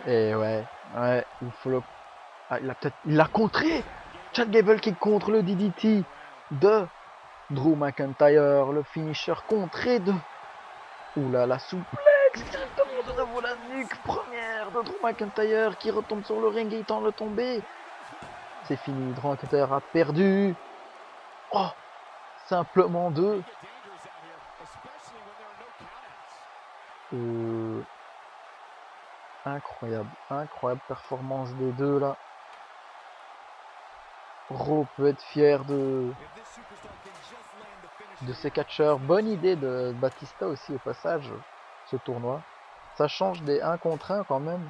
A: Et ouais, il faut le... Ah, il l'a contré. Chad Gable qui contre le DDT de Drew McIntyre, le finisher contré de... Oula, la souplex directement devant la nuque première de Drew McIntyre qui retombe sur le ring et il tente de tomber. C'est fini, Drew McIntyre a perdu. Oh, simplement 2. Incroyable performance des deux là. Raw peut être fier de ses catcheurs. Bonne idée de Batista aussi au passage, ce tournoi. Ça change des 1 contre 1 quand même.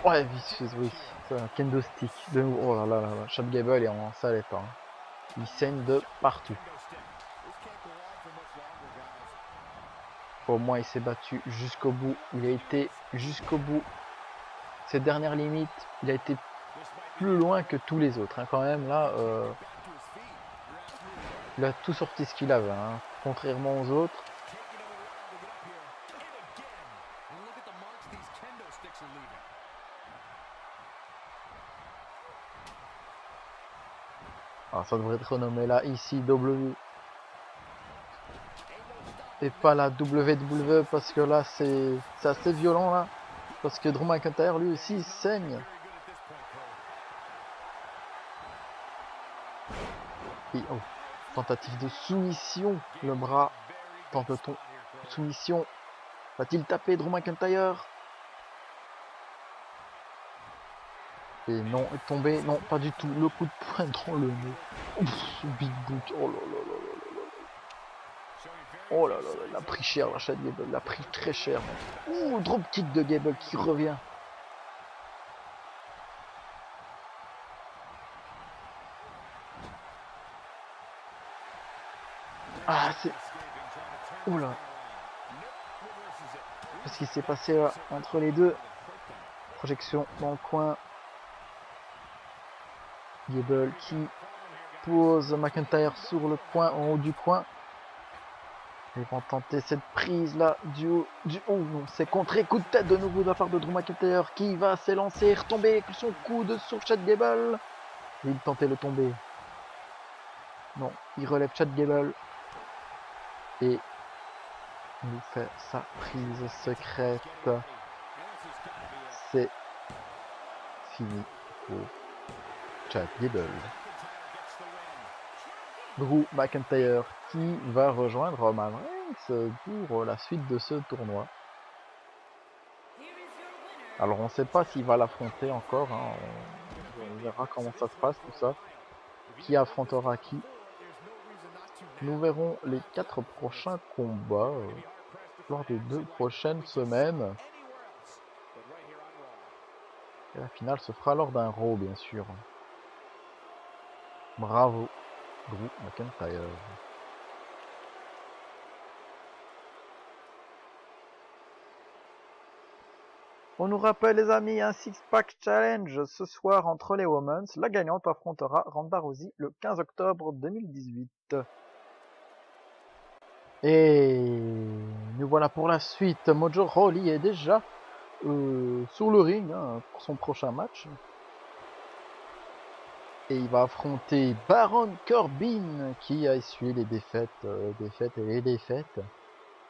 A: Ouais, vicieuse, oui. C'est un kendo stick. De nouveau. Oh là là là là. Chad Gable est en sale état. Hein. Il saigne de partout. Au moins, il s'est battu jusqu'au bout. Il a été jusqu'au bout. Ses dernières limites, il a été plus loin que tous les autres. Hein. Quand même, là, il a tout sorti ce qu'il avait. Hein. Contrairement aux autres. Ah, ça devrait être renommé là, ici, W. Et pas la WWE parce que là, c'est assez violent là. Parce que Drew McIntyre lui aussi il saigne. Et oh, tentative de soumission. Le bras tente-t-on. Soumission. Va-t-il taper Drew McIntyre? Et non, est tombé. Non, pas du tout. Le coup de poing dans le nez. Ouf, big boot. Oh là là là là là là. Oh là là là, il a pris cher la chaîne Gable. Il a pris très cher. Ouh, drop kick de Gable qui revient. Ah, c'est... Oula. Qu'est-ce qui s'est passé là, entre les deux? Projection dans le coin. Gable qui pose McIntyre sur le coin, en haut du coin. Ils vont tenter cette prise là du haut. Oh non, c'est contré. Coup de tête de nouveau de la part de Drew McIntyre qui va s'élancer, retomber avec son coude sur Chad Gable. Il tentait le tomber. Non, il relève Chad Gable. Et nous fait sa prise secrète. C'est fini pour Chad Gable. Drew McIntyre qui va rejoindre Roman Reigns pour la suite de ce tournoi. Alors on ne sait pas s'il va l'affronter encore, hein. On verra comment ça se passe tout ça. Qui affrontera qui. Nous verrons les 4 prochains combats lors des 2 prochaines semaines. Et la finale se fera lors d'un Raw bien sûr. Bravo Drew McIntyre. On nous rappelle les amis, un six-pack challenge ce soir entre les Women's. La gagnante affrontera Ronda Rousey le 15 octobre 2018. Et nous voilà pour la suite. Mojo Rawley est déjà sur le ring hein, pour son prochain match. Et il va affronter Baron Corbin qui a essuyé les défaites et les défaites.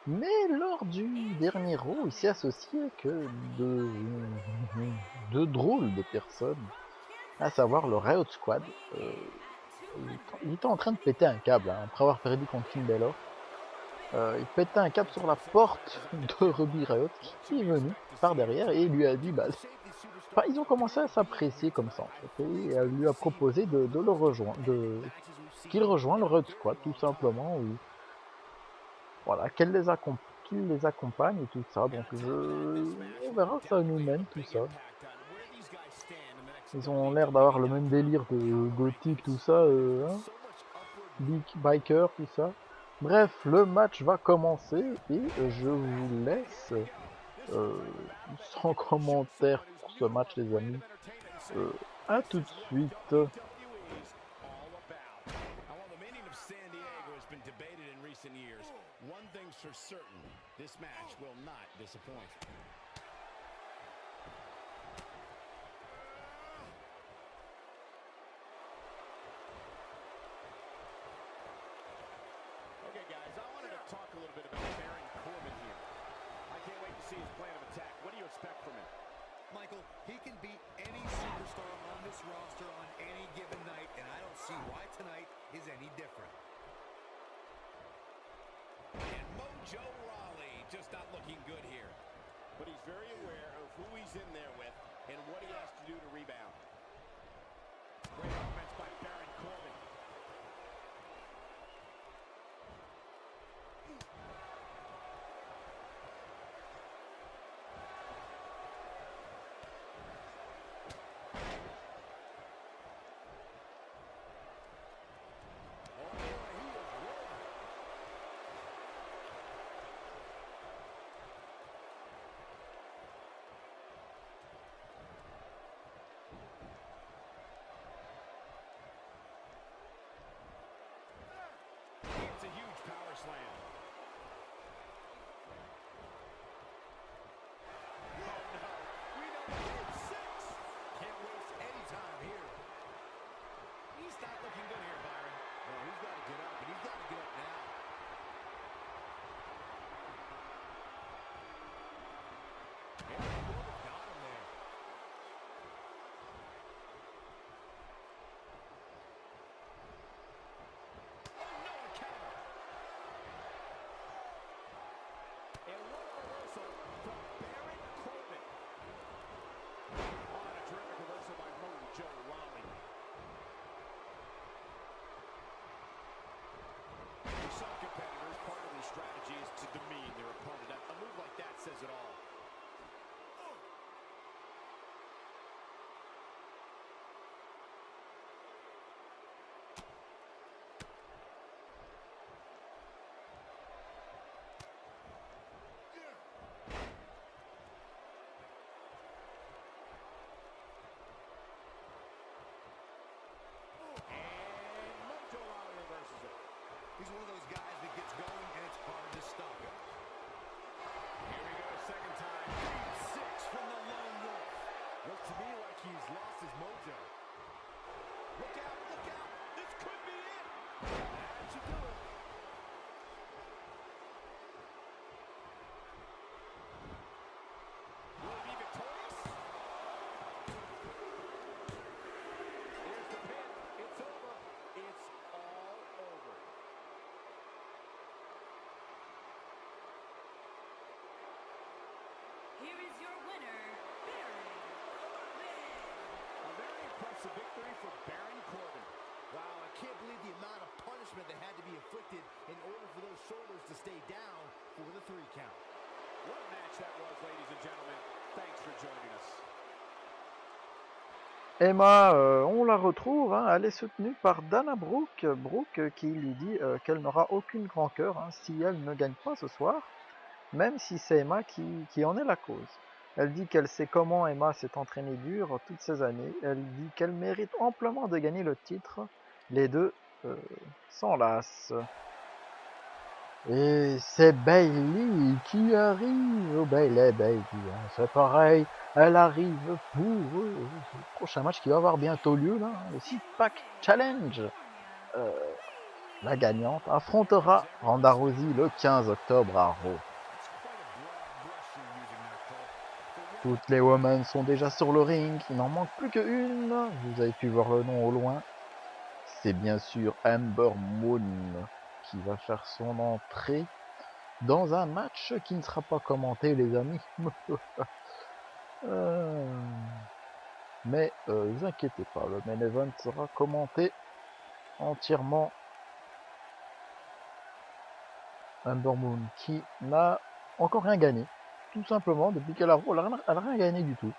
A: Mais lors du dernier Raw, il s'est associé que de drôles de personnes, à savoir le Riot Squad. Il était en train de péter un câble hein, après avoir perdu contre Finn Balor. Il pétait un câble sur la porte de Ruby Riot qui est venu par derrière et lui a dit bah, enfin, ils ont commencé à s'apprécier comme ça en fait, et elle lui a proposé de le rejoindre, qu'il rejoigne le Riot Squad tout simplement, ou voilà, qu'il les accompagne et tout ça. Donc on verra où ça nous mène tout ça. Ils ont l'air d'avoir le même délire de gothique tout ça, hein, Big Biker tout ça. Bref, le match va commencer et je vous laisse sans commentaire pour ce match les amis. À tout de suite.
B: One thing's for certain, this match will not disappoint. Okay, guys, I wanted to talk a little bit about Baron Corbin here. I can't wait to see his plan of attack. What do you expect from him?
C: Michael, he can beat any superstar on this roster on any given night, and I don't see why tonight is any different.
B: And Mojo Rawley just not looking good here. But he's very aware of who he's in there with and what
C: he's lost his mojo. Look out, look out. This could be it. That should do it. Will he be victorious? Here's the pin. It's over. It's all over.
D: Here is your winner, Baron Corbin.
B: A very impressive victory for Baron Corbin.
C: Wow, I can't believe the amount of punishment that had to be inflicted in order for those shoulders to stay down for the 3 count.
B: What a match that was, ladies and gentlemen. Thanks for joining us.
A: Emma, on la retrouve, hein, elle est soutenue par Dana Brooke, qui lui dit qu'elle n'aura aucune rancœur hein, si elle ne gagne pas ce soir, même si c'est Emma qui en est la cause. Elle dit qu'elle sait comment Emma s'est entraînée dur toutes ces années, elle dit qu'elle mérite amplement de gagner le titre, les deux s'enlacent. Et c'est Bayley qui arrive, Bayley, hein, c'est pareil. Elle arrive pour le prochain match qui va avoir bientôt lieu, là, le 6-pack Challenge. La gagnante affrontera Ronda Rousey le 15 octobre à Raw. Toutes les women sont déjà sur le ring, il n'en manque plus qu'une. Vous avez pu voir le nom au loin. C'est bien sûr Ember Moon qui va faire son entrée dans un match qui ne sera pas commenté, les amis. Mais vous inquiétez pas, le main event sera commenté entièrement. Ember Moon qui n'a encore rien gagné, tout simplement depuis qu'elle a rien gagné du tout.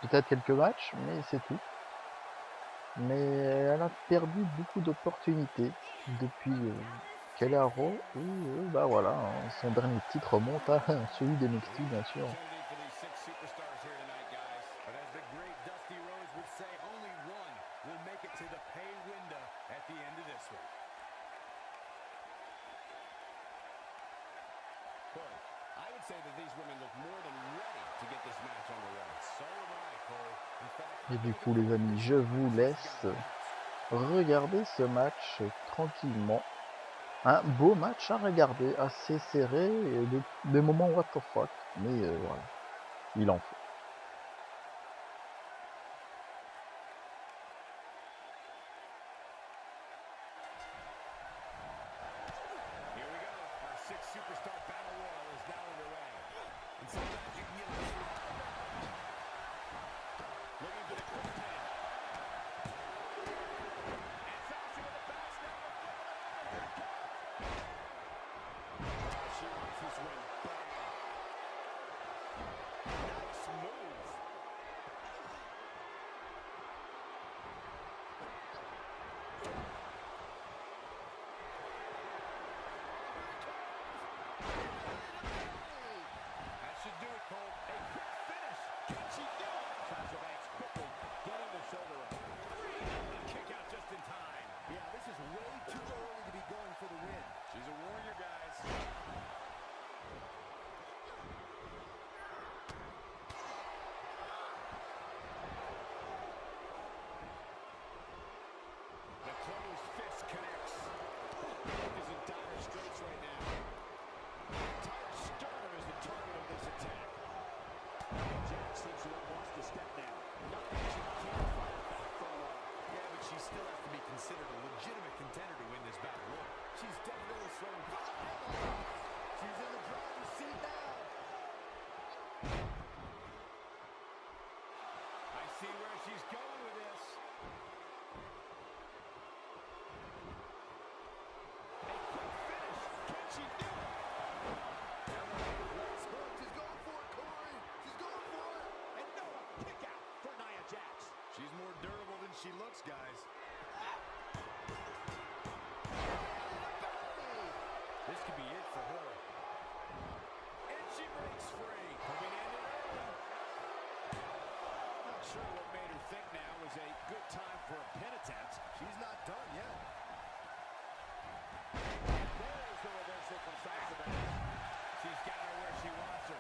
A: Peut-être quelques matchs, mais c'est tout. Mais elle a perdu beaucoup d'opportunités depuis qu'elle est à Raw. Et bah voilà, hein, son dernier titre remonte à celui de NXT, bien sûr. Et du coup les amis, je vous laisse regarder ce match tranquillement. Un beau match à regarder, assez serré, et des moments what the fuck, mais voilà, il en faut.
C: She looks, guys. This could be it for her. And she breaks free. Coming in early. Not sure what made her think now was a good time for a pin attempt. She's not done yet. And there's the reversal from Sasha Banks. She's got her where she wants her.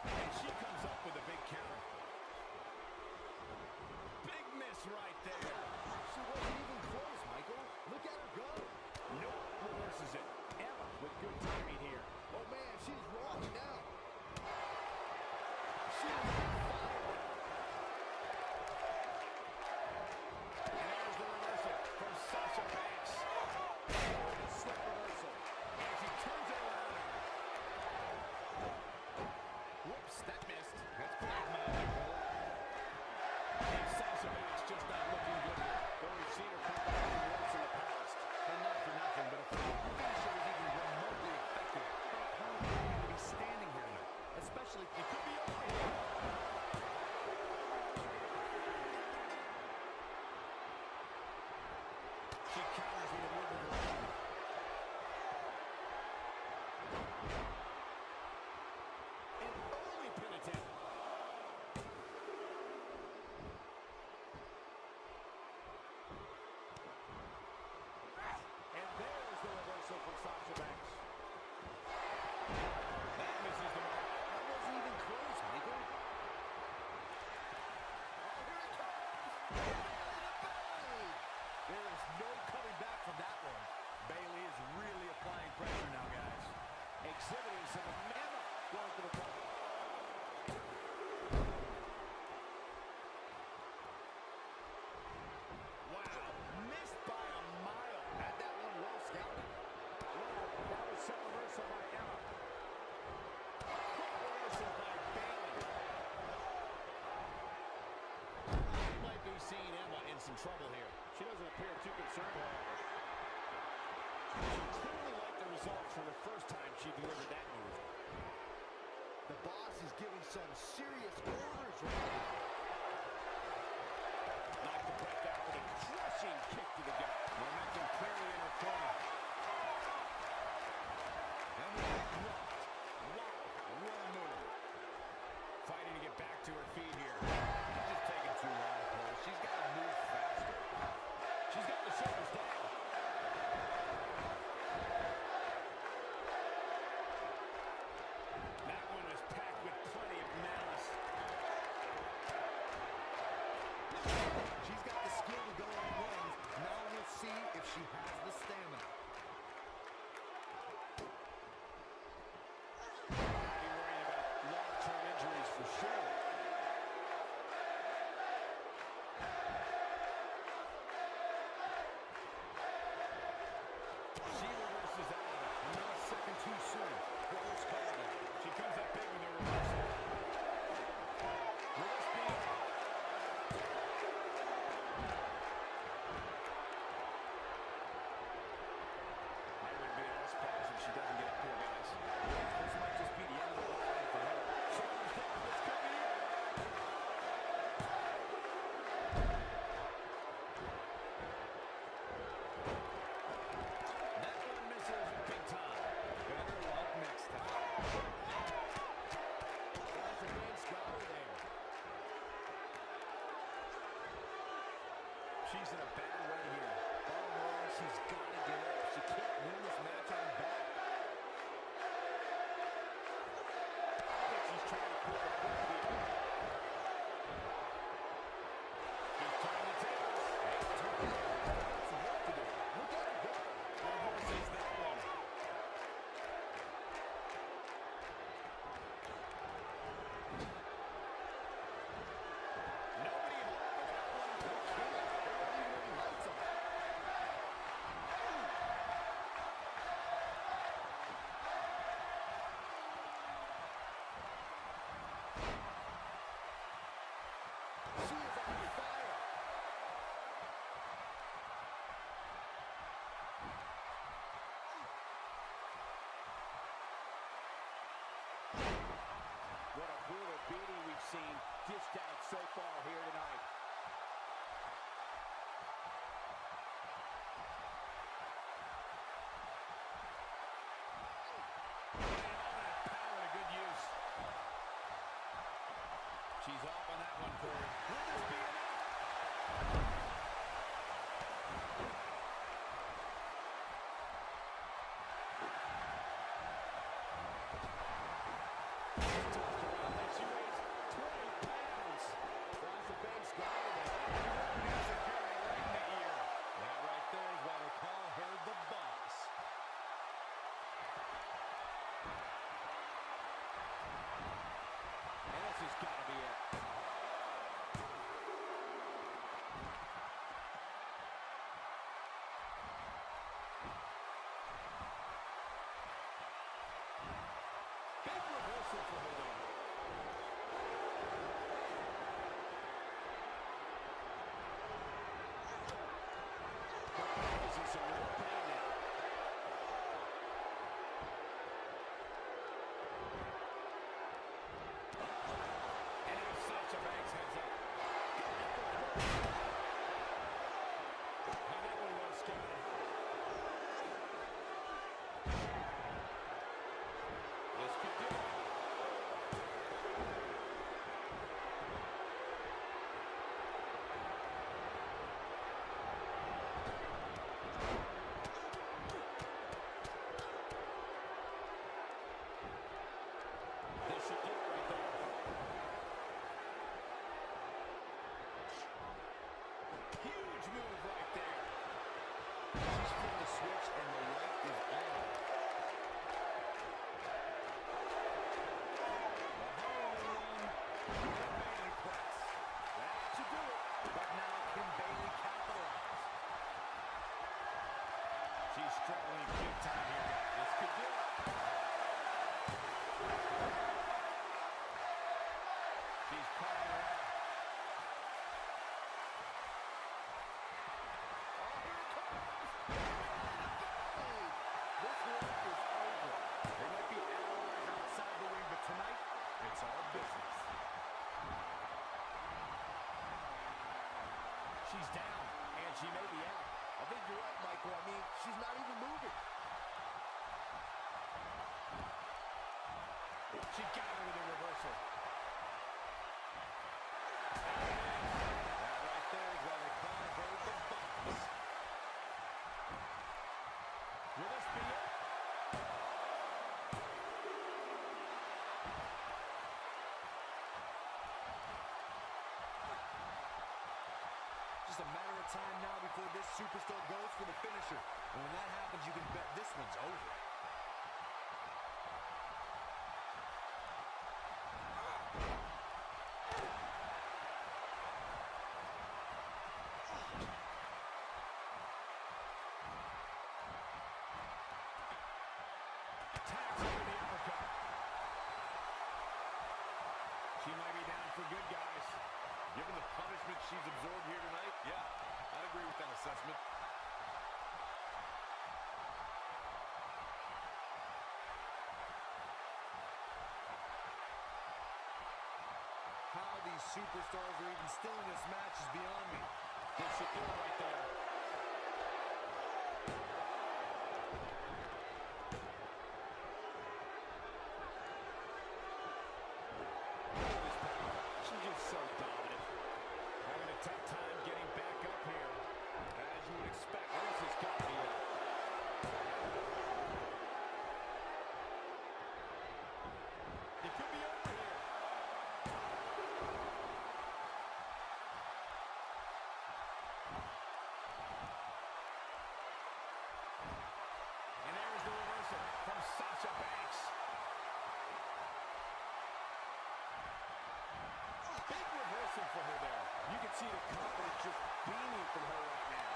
B: And she comes up with a big counter. Big miss right there.
C: She wasn't even close, Michael. Look at her go.
B: Nope, reverses it. Emma with good timing here.
C: Oh, man, she's rolling now. She is on fire.
B: And there's the reversal from Sasha Banks. Slip reversal. And she turns it around. Whoops, that missed. That's pretty magic, Cole. And Sasha Banks just not looking good here. Though we've seen her come back from once in the past.
C: And not for nothing, but if her finisher was even remotely effective, her opponent wouldn't even be standing here now. Especially, it could be over here.
B: She counters with a move of her own. An early pin attempt. And there's the reversal from Sasha Banks. That misses the mark.
C: That wasn't even close, Michael. There is no coming back from that one.
B: Bayley is really applying pressure now, guys. Exhibiting some mammoth going for the top. Wow, missed by a mile.
C: Had that one well scouted.
B: Wow, that was some reversal by Emma. Quick reversal by Bayley. We might be seeing Emma in some trouble here. She doesn't appear too concerned, however. She clearly liked the results from the first time she delivered that move.
C: The boss is giving some serious orders right now.
B: Knocked the breath out with a crushing kick to the gut. Momentum clearly in her corner.
C: And we get dropped.
B: Wow, what a move. Fighting to get back to her feet here. She's just taking too long, Cole. She's got to move faster. She's got the shoulders down. That one was packed with plenty of malice.
C: She's got the skill to go on runs. Now we'll see if she has the stamina.
B: Be worrying about long-term injuries for sure. She reverses out of it.
C: Not a second too soon. Reverse call now.
B: She comes up big with a reversal. Will this be it? I would be all surprised if she doesn't get up here, guys.
C: This might just be the end of the line for her.
B: Shoulders down, this could be it. That one misses big time.
C: Better luck next time. Sasha Banks got her there.
B: She's in a bad way here.
C: Bottom line, she's got to get up. She can't win this match on her back.
B: I think she's trying to pull the plug here. She's turning the tables.
C: Lots of work to do. Look at her go.
B: Reverses that one. Nobody home for that one.
C: Lights on. She is on fire.
B: What a brutal beating we've seen dished out so far here tonight. And all that power to good use. She's off on that one, Corey. Will this be enough?
C: Big reversal for her there. Causing some real pain now. And now Sasha Banks heads up. Now that one well scouted. This could do it. This should do it right there. Huge move right there. She's flipped the switch and the light is on. The Harlem Run with a Bayley press. That should do it. But now can Bayley capitalize? She's struggling big time here. This could do it. She's calling her out. Oh, here it comes. This one is over. They might be allies outside the ring, but tonight, it's all business. She's down, and she may be out. I think you're right, Michael. I mean, she's not even moving. She got her with a reversal. That right there is why they call her the boss. Will this be it? Just a matter of time now before this superstar goes for the finisher. And when that happens, you can bet this one's over. Taps into the uppercut. She might be down for good, guys. Given the punishment she's absorbed here tonight, yeah, I'd agree with that assessment. How these superstars are even still in this match is beyond me. This should do it right there. She's just so dominant. Having a tough time getting back up here. As you would expect, this has got to be it. It could be over here. And there's the reversal from Sasha Banks. Big reversal for her there. You can see the confidence just beaming from her right now.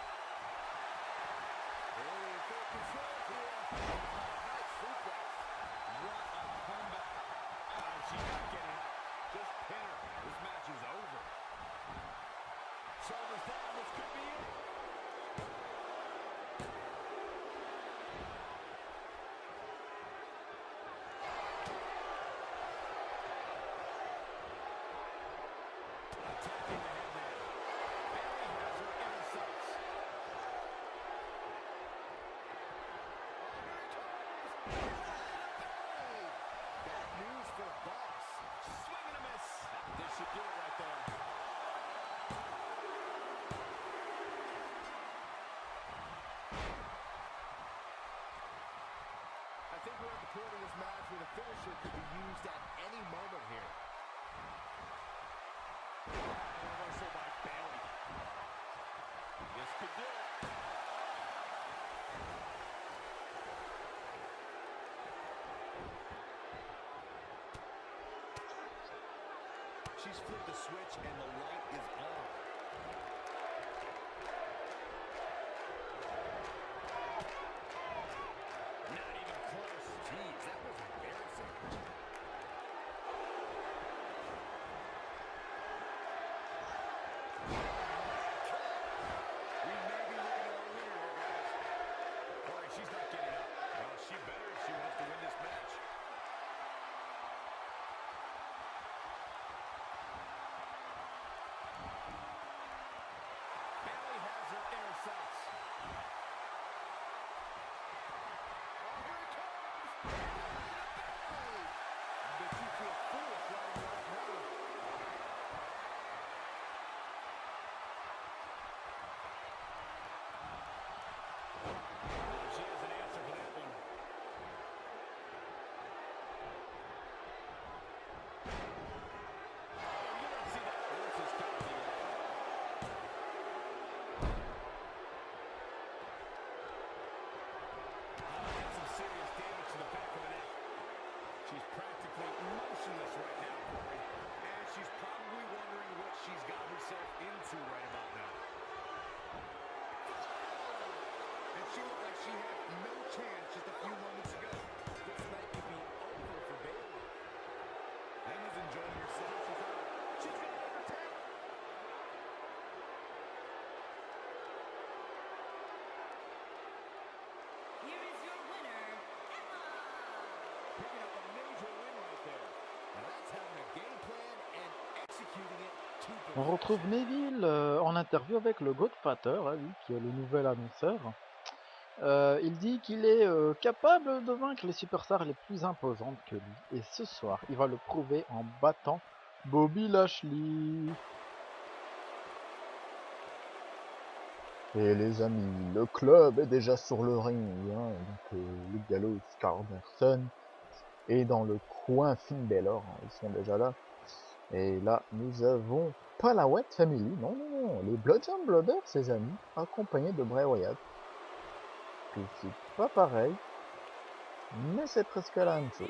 C: Oh, full control here. Nice suplex. What a comeback. She's not getting up. Just pin her. This match is over. Shoulders down. This could be it. Attacking the head now. Bayley has her inner sights. Bad news for Boss. Swing and a miss. This should do it right there. I think we're at the point in this match where the finisher could be used at any moment here. Reversal by Bayley. This could do it. She's flipped the switch and the light is on. Not even close. Jeez, that was embarrassing.
A: On retrouve Neville en interview avec le Godfather, hein, lui, qui est le nouvel annonceur. Il dit qu'il est capable de vaincre les superstars les plus imposantes que lui. Et ce soir, il va le prouver en battant Bobby Lashley. Et les amis, le club est déjà sur le ring. Hein, donc Luke Gallows, Karl Anderson. Et dans le coin, Finn Balor, hein, ils sont déjà là. Et là, nous avons pas la Wyatt Family, non, non, non, les Bludgeon Brothers, ses amis, accompagnés de Bray Wyatt. Que c'est pas pareil, mais c'est presque la même chose.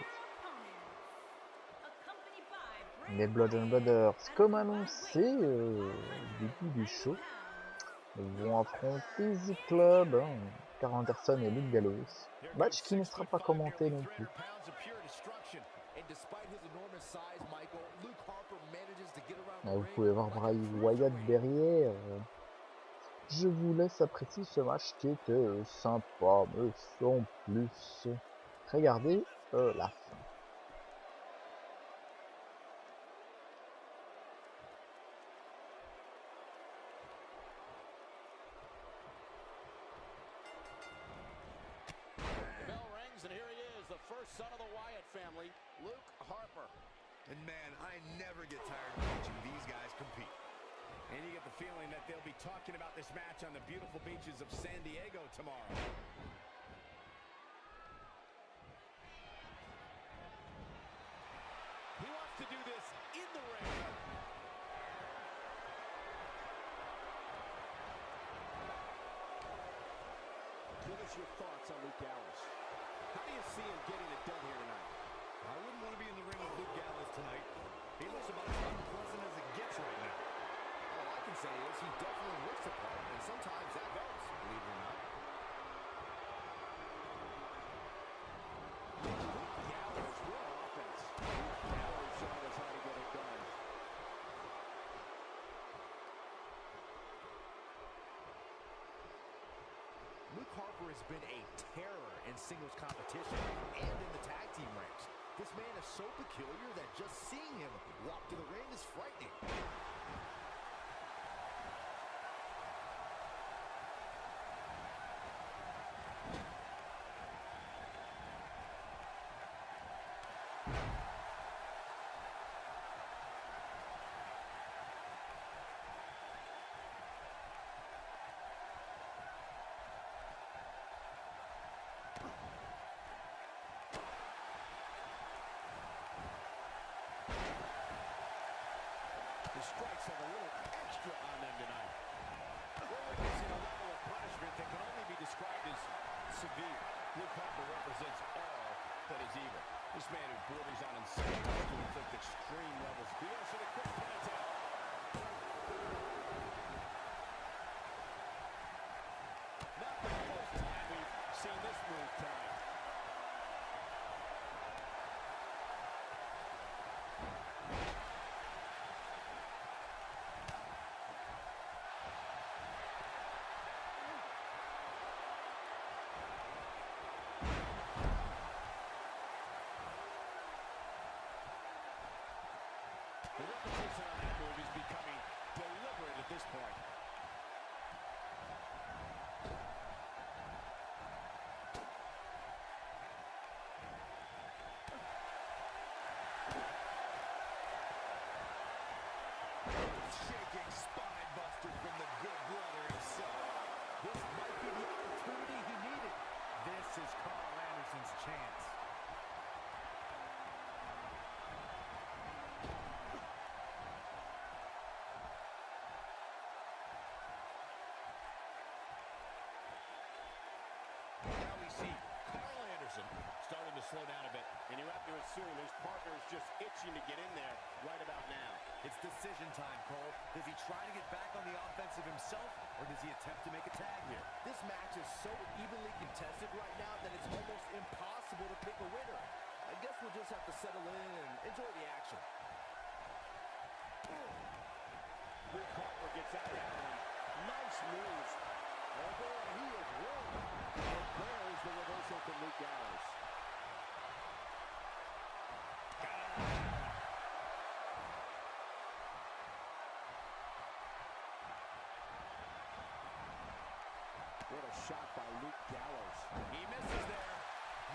A: Les Bludgeon Brothers, comme annoncé au début du show, vont affronter The Club, hein, Karl Anderson et Luke Gallows. Match qui ne sera pas commenté non plus. Là, vous pouvez voir Bray Wyatt derrière. Je vous laisse apprécier ce match qui était sympa, mais sans plus. Regardez la fin.
B: Son of the Wyatt family, Luke Harper.
C: And man, I never get tired of watching these guys compete.
B: And you get the feeling that they'll be talking about this match on the beautiful beaches of San Diego tomorrow. He wants to do this in the ring. Give us your thoughts on Luke Gallows. How do you see him getting it done here tonight?
C: I wouldn't want to be in the ring with Luke Gallows tonight. He looks about as unpleasant as it gets right now.
B: All I can say is he definitely looks the part, and sometimes that helps, believe it or not. Luke Gallows, what offense. Luke Gallows showing us how to get it done. Luke Harper has been a terror in singles competition and in the tag team ranks. This man is so peculiar that just seeing him walk to the ring is frightening. The strikes have a little extra on them tonight. We're witnessing a level of punishment that can only be described as severe. Luke Harper represents all that is evil. This man who borders on insanity to inflict extreme levels. He goes for the quick penalty. Not the first time we've seen this move time. The repetition on that move is becoming deliberate at this point.
C: Shaking spine buster from the good brother himself.
B: This might be the opportunity he needed.
C: This is Carl Anderson's chance.
B: Now we see Carl Anderson starting to slow down a bit. And you have to assume his partner is just itching to get in there right about now.
C: It's decision time, Cole. Does he try to get back on the offensive himself, or does he attempt to make a tag here?
B: This match is so evenly contested right now that it's almost impossible to pick a winner. I guess we'll just have to settle in and enjoy the action. Luke Harper gets out of that one. Nice move. Oh boy, he is rolling. And there's the reversal from Luke Gallows.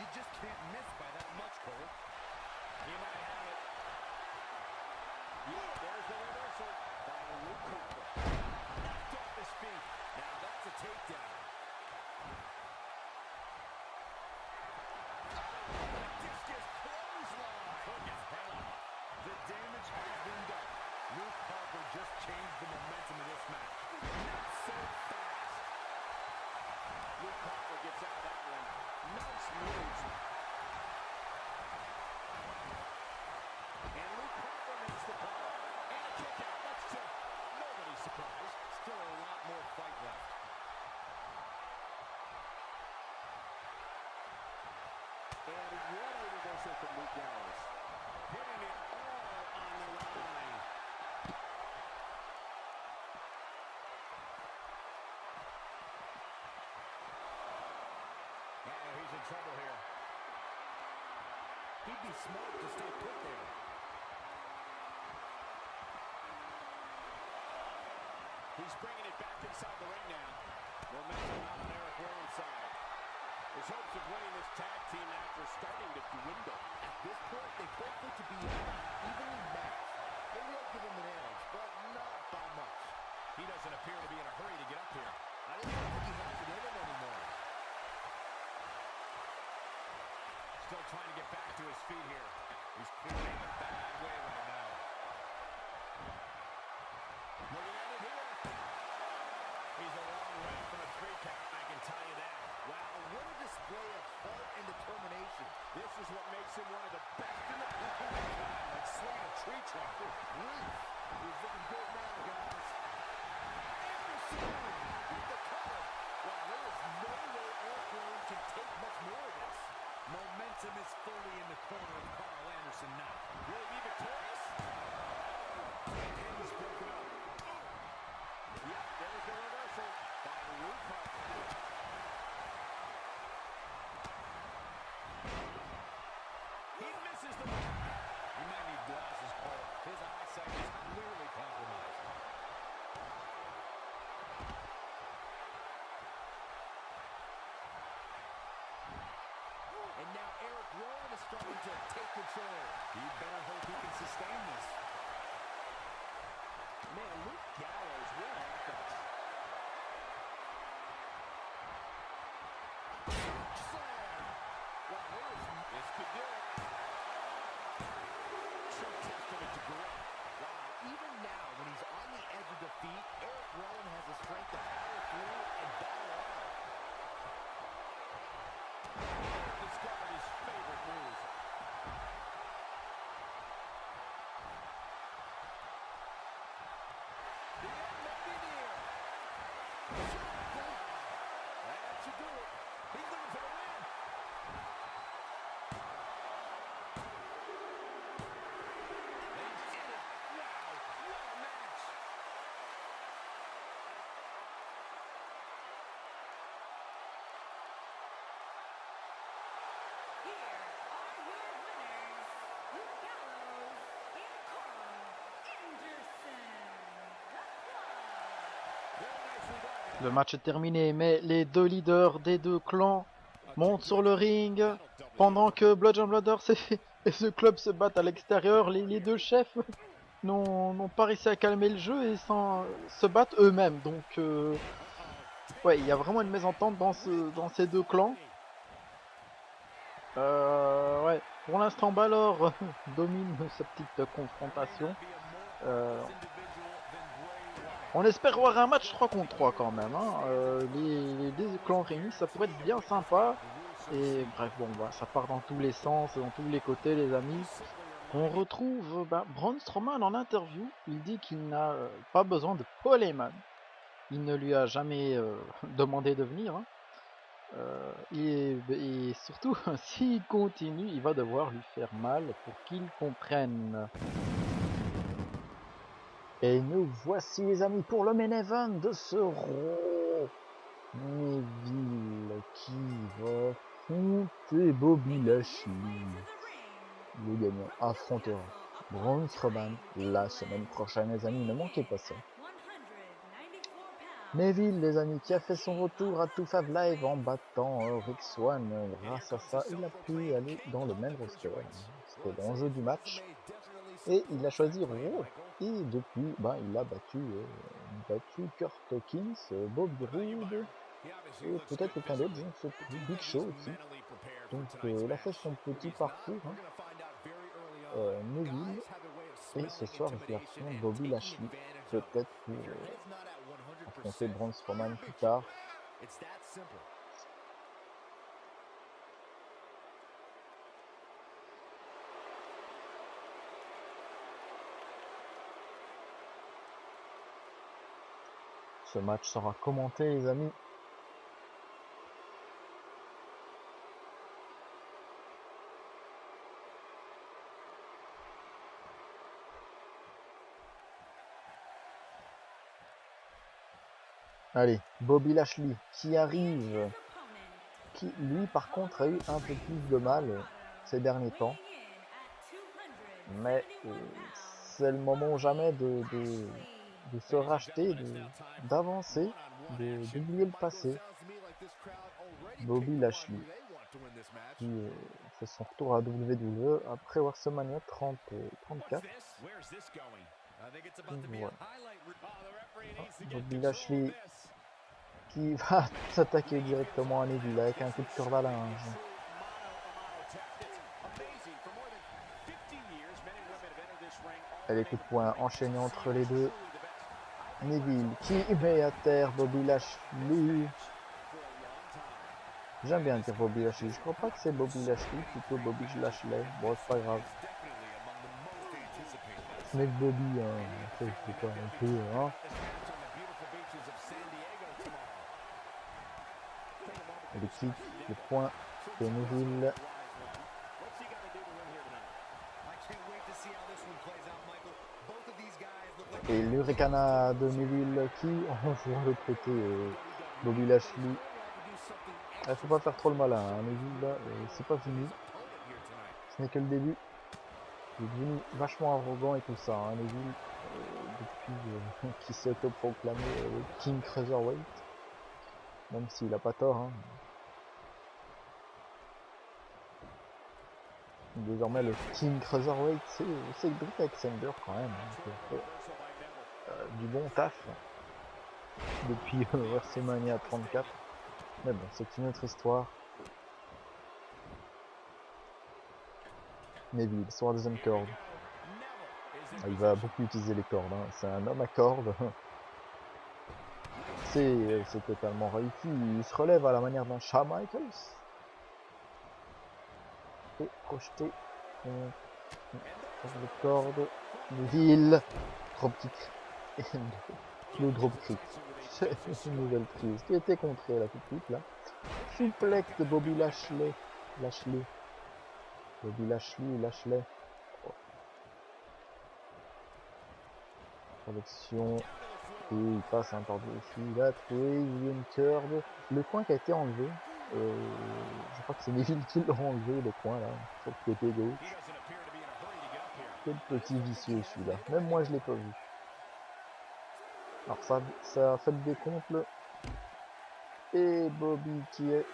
C: you just can't miss by that much, Cole.
B: He might have it. Yeah, there's the reversal by Luke Harper. Knocked off his feet. Now that's a takedown.
C: Discus clothesline.
B: Took his head off.
C: The damage has been done. Luke Harper just changed the momentum of this match.
B: Not so fast. Luke Harper gets out of that one. Nice moves. And Luke Harper makes the call. And a kick out. That's two. Nobody's surprised.
C: Still a lot more fight left.
B: And what a reversal from Luke Gallows. Putting it all on the line. He's in trouble here.
C: He'd be smart to stay put there.
B: He's bringing it back inside the ring now. Momentum out on Eric Rowan's side. His hopes of winning this tag team match are starting to dwindle.
C: At this point, they both look to be evenly matched. They will give him an edge, but not by much.
B: He doesn't appear to be in a hurry to get up here.
C: I don't think he has it in him anymore.
B: Still trying to get back to his feet here. He's clearly in a bad way right now. Looking at it here. He's a long way from a 3 count, I can tell you that.
C: Wow, what a display of heart and determination.
B: This is what makes him one of the best in the business. Like swinging a tree trunk.
C: Grief. He's looking good now, guys. Anderson with the cover. Wow, there is no way Eric Rowan can take much more of this. Momentum is fully in the corner of Carl Anderson now.
B: Will he be victorious? And he's broken up. Yep, there's the reversal by Luke Harper. He misses the mark.
C: He might need glasses, Cole. His eyesight is clearly compromised. And now Eric Rowan is starting to take control. He better hope he can sustain this.
B: Man, Luke Gallows, what offense.
C: Slam! Wow,
B: This could do it. True testament to grit.
C: wow, even now, when he's on the edge of defeat, Eric Rowan has the strength to power through and battle on.
B: Discovered his favorite move.
C: The end may be near. That should do it.
B: He's looking for the win. They did it. Wow, what a match.
D: Here are your winners, Luke Gallows and Carl Anderson. The Club.
B: Very nicely done.
A: Le match est terminé, mais les deux leaders des deux clans montent sur le ring pendant que Bludgeon Brothers et ce club se battent à l'extérieur. Les deux chefs n'ont pas réussi à calmer le jeu et se battent eux-mêmes. Donc, ouais, il y a vraiment une mésentente dans ces deux clans. Ouais, pour l'instant, Balor domine cette petite confrontation. On espère voir un match 3 contre 3 quand même. Hein. Les deux clans réunis, ça pourrait être bien sympa. Et bref, bon, bah, ça part dans tous les sens, dans tous les côtés, les amis. On retrouve Braun Strowman en interview. Il dit qu'il n'a pas besoin de Paul Heyman. Il ne lui a jamais demandé de venir. Hein. Et surtout, s'il continue, il va devoir lui faire mal pour qu'il comprenne. Et nous voici les amis pour le main event de ce Raw. Neville qui va affronter Bobby Lashley. Le gagnant affrontera Braun Strowman la semaine prochaine les amis, ne manquez pas ça. Neville, les amis, qui a fait son retour à 2Five Live en battant Rick Swan. Grâce à ça, il a pu aller dans le main roster. C'était l'enjeu du match. Et il a choisi Raw. Et depuis, ben, il a battu Kurt Hawkins, Bobby Roode, et peut-être quelqu'un d'autre, je ne sais plus, Big Show aussi. Donc il a fait son petit parcours, hein. Neville, et ce soir il affronte Bobby Lashley, peut-être pour affronter Braun Strowman plus tard. Ce match sera commenté, les amis. Allez, Bobby Lashley qui arrive, qui lui par contre a eu un peu plus de mal ces derniers temps. Mais c'est le moment ou jamais de se racheter, d'avancer, d'oublier le passé. Bobby Lashley qui fait son retour à WWE après WrestleMania 34. Voilà. Bobby Lashley qui va s'attaquer directement à Neville avec un coup de corde à linge. Et les coups de poing enchaînés entre les deux. Neville qui met à terre Bobby Lashley. J'aime bien dire Bobby Lashley. Je crois pas que c'est Bobby Lashley, plutôt Bobby Lashley. Bon, c'est pas grave. Snake Bobby, c'est pas un peu, hein. Et le kick, le point de Neville. Et l'Hurricane de Neville qui envoie de l'autre côté Bobby Lashley. Il faut pas faire trop le malin, hein. Neville, c'est pas fini. Ce n'est que le début. Il est devenu vachement arrogant et tout ça, hein, Neville, depuis qu'il s'est autoproclamé King Cruiserweight. Même s'il a pas tort, hein. Désormais le King Cruiserweight, c'est Cedric Alexander quand même, hein, qui a fait du bon taf depuis WrestleMania 34. Mais bon, c'est une autre histoire. Neville sur la deuxième corde. Il va beaucoup utiliser les cordes, hein. C'est un homme à cordes. C'est totalement réussi. Il se relève à la manière d'un Shawn Michaels. Et projeté sur les cordes. Neville. Dropkick. Le dropkick. C'est une nouvelle prise qui a été contrée là tout de suite là. Suplex de Bobby Lashley. Bobby Lashley. Oh. Projection. Et il passe un par-dessus. Il a trouvé une corde. Le coin qui a été enlevé. Je crois que c'est Neville qui l'a enlevé, le coin là, sur le côté gauche. Quel petit vicieux celui-là. Même moi je l'ai pas vu. Alors ça a fait le décompte. Et Bobby qui est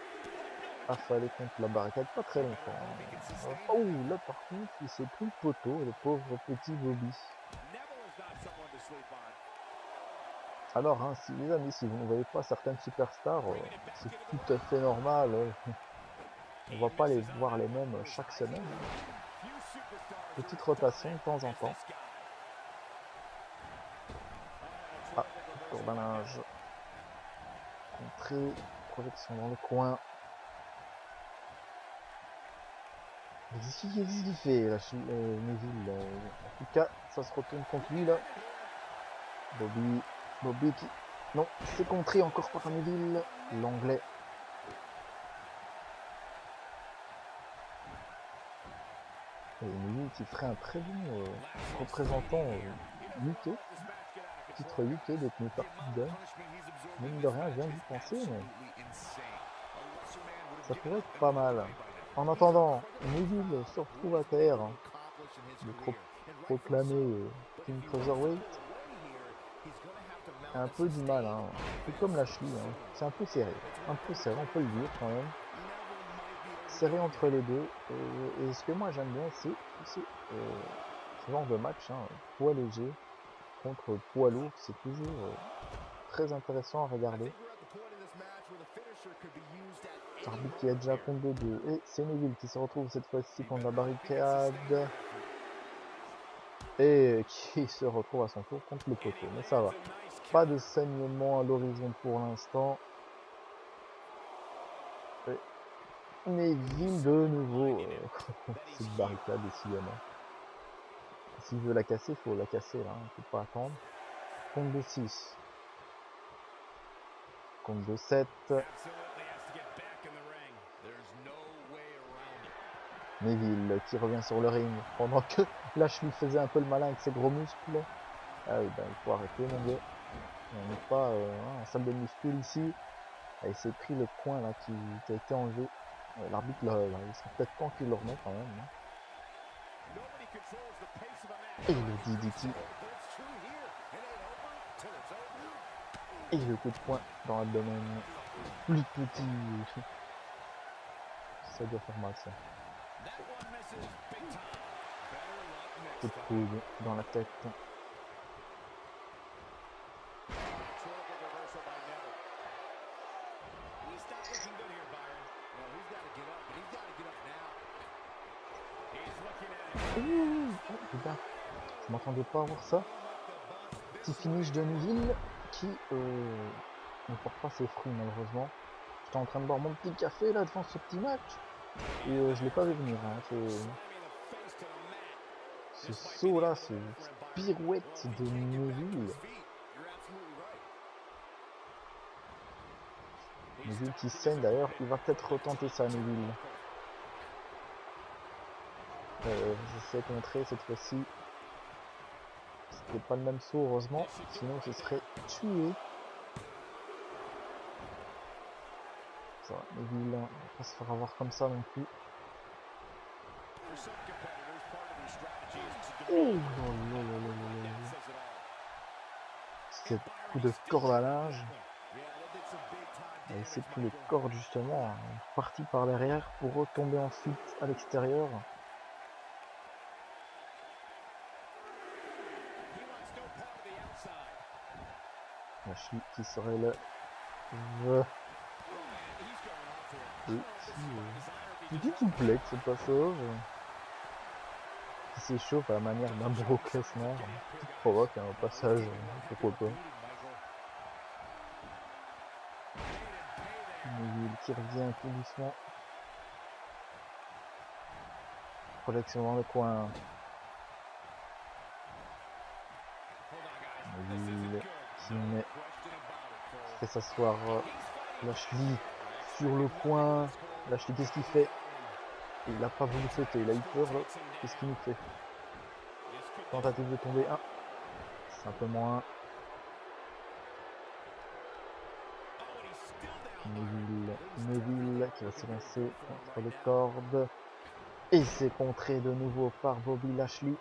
A: affalé contre la barricade pas très longtemps. Oh là par contre il s'est pris le poteau, le pauvre petit Bobby. Alors, hein, si, les amis, si vous ne voyez pas certaines superstars, c'est tout à fait normal. On va pas les voir les mêmes chaque semaine. Petite rotation de temps en temps. Ah, corde à linge. Entrée, projection dans le coin. Qu'est-ce qu'il fait là, Neville en tout cas, ça se retourne contre lui là. Bobby qui... Non, c'est contré encore par Neville, l'anglais. Et Neville qui ferait un très bon représentant UK. Titre UK détenu par Pete. Mine de rien, je viens d'y penser, mais... ça pourrait être pas mal. En attendant, Neville se retrouve à terre. Le proclamé King Cruiserweight. a un peu du mal, hein. Tout comme Lashley, hein. C'est un peu serré. Un peu serré, on peut le dire quand même. Serré entre les deux. Et ce que moi j'aime bien, c'est ce genre de match, hein. Poids léger contre poids lourd, c'est toujours très intéressant à regarder. Arbitre qui a déjà compte de 2. Et c'est Neville qui se retrouve cette fois-ci contre la barricade. Et qui se retrouve à son tour contre le poteau. Mais ça va. Pas de saignement à l'horizon pour l'instant. Neville de nouveau contre cette barricade décidément. S'il veut la casser, il faut la casser là. On peut pas attendre. Compte de 6. Compte de 7. Neville qui revient sur le ring pendant que Lashley faisait un peu le malin avec ses gros muscles. Ah oui, ben il faut arrêter mon gars. On n'est pas en salle de muscu ici. Ah, il s'est pris le coin là qui a été enlevé. L'arbitre là, il serait peut-être temps qu'il le remette quand même. Hein. Et le DDT. Et le coup de poing dans l'abdomen. Plus petit. Ça doit faire mal ça. Coup de coude dans la tête. Oh putain, je m'attendais pas à voir ça. Petit finish de Neville qui ne porte pas ses fruits malheureusement. J'étais en train de boire mon petit café là devant ce petit match et je l'ai pas vu venir. Hein. Ce saut là, ce pirouette de Neville. Neville qui saigne d'ailleurs, il va peut-être retenter ça Neville. J'essaie de contrer cette fois-ci. C'était pas le même saut heureusement, sinon ce serait tué. Ça va, Neville, on va pas se faire avoir comme ça non plus. Oh c'est coup de corde à linge. Et c'est plus les cordes justement, hein, parti par derrière pour retomber ensuite à l'extérieur. Lashley qui serait le et qui complexe ce passage qui s'échauffe à la manière d'un Brock Lesnar qui provoque un passage, pourquoi pas. Neville qui revient tout doucement. Projection dans le coin. Neville qui fait s'asseoir Lashley sur le coin. Lashley, qu'est-ce qu'il fait? Il n'a pas voulu sauter, il a eu peur là. Qu'est-ce qu'il nous fait? Tentative de tomber 1. Simplement 1. Neville qui va se lancer contre les cordes. Et c'est contré de nouveau par Bobby Lashley.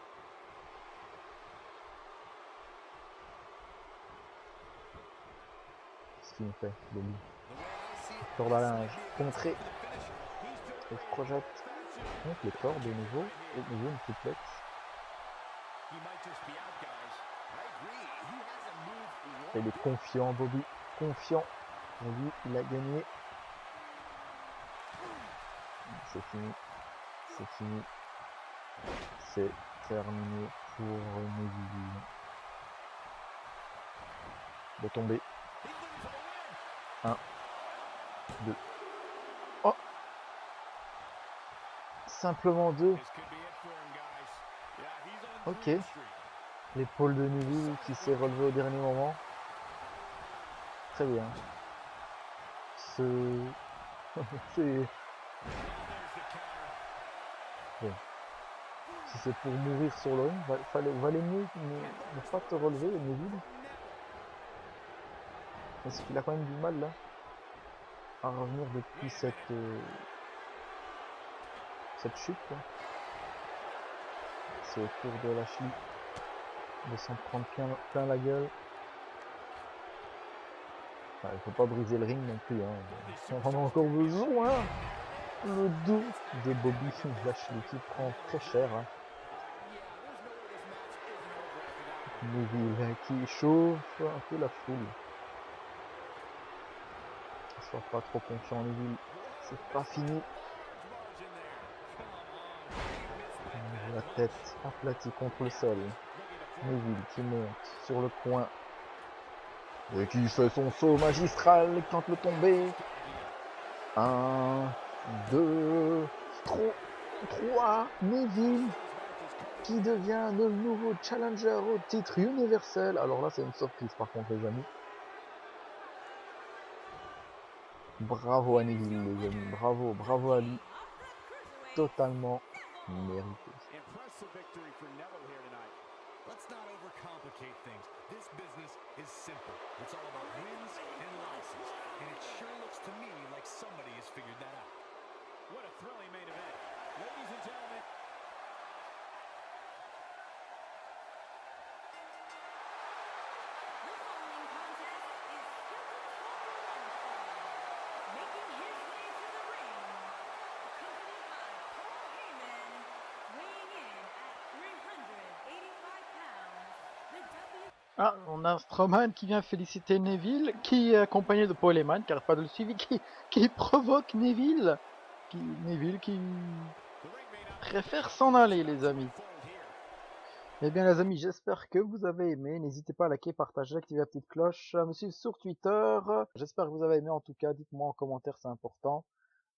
A: Qu'est-ce qu'il nous fait, Bobby? Corde à linge, contré. Il se projette contre les cordes de nouveau. Et de nouveau une suplex. Et il est confiant, Bobby. Confiant. Bobby, il a gagné. C'est fini. C'est fini. C'est terminé pour Neville. De tomber. 1, 2. Oh! Simplement 2. Ok. L'épaule de Neville qui s'est relevée au dernier moment. Très bien. C'est... Bon. Si c'est pour mourir sur le ring, valait mieux ne pas te relever, Neville. Parce qu'il a quand même du mal là à revenir depuis cette chute. C'est au tour de Lashley de s'en prendre plein la gueule. Il faut pas briser le ring non plus, hein. On en a encore besoin. Le dos de Bobby Lashley qui prend très cher, hein. Neville qui chauffe un peu la foule. Sois pas trop confiant, Neville. C'est pas fini. La tête aplatie contre le sol. Neville qui monte sur le coin. Et qui fait son saut magistral, qui tente le tomber. 1, 2, 3. Neville qui devient le nouveau challenger au titre universel. Alors là, c'est une surprise par contre, les amis. Bravo à Neville, les amis. Bravo, bravo à lui. Totalement mérité.
C: Let's not overcomplicate things. This business is simple. It's all about wins and losses. And it sure looks to me like somebody has figured that out.
B: What a thrilling main event. Ladies and gentlemen.
D: The following contest is scheduled for one fall. Making his way to the ring, accompanied by Paul Heyman, weighing in at 385 pounds, the W.
A: Ah, on a Strowman qui vient féliciter Neville, qui est accompagné de Paul Heyman, car pas de le suivi, qui provoque Neville. Neville qui préfère s'en aller, les amis. Eh bien, les amis, j'espère que vous avez aimé. N'hésitez pas à liker, partager, activer la petite cloche, à me suivre sur Twitter. J'espère que vous avez aimé, en tout cas. Dites-moi en commentaire, c'est important.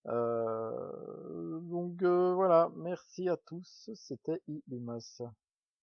A: Donc, voilà. Merci à tous. C'était Ibimas.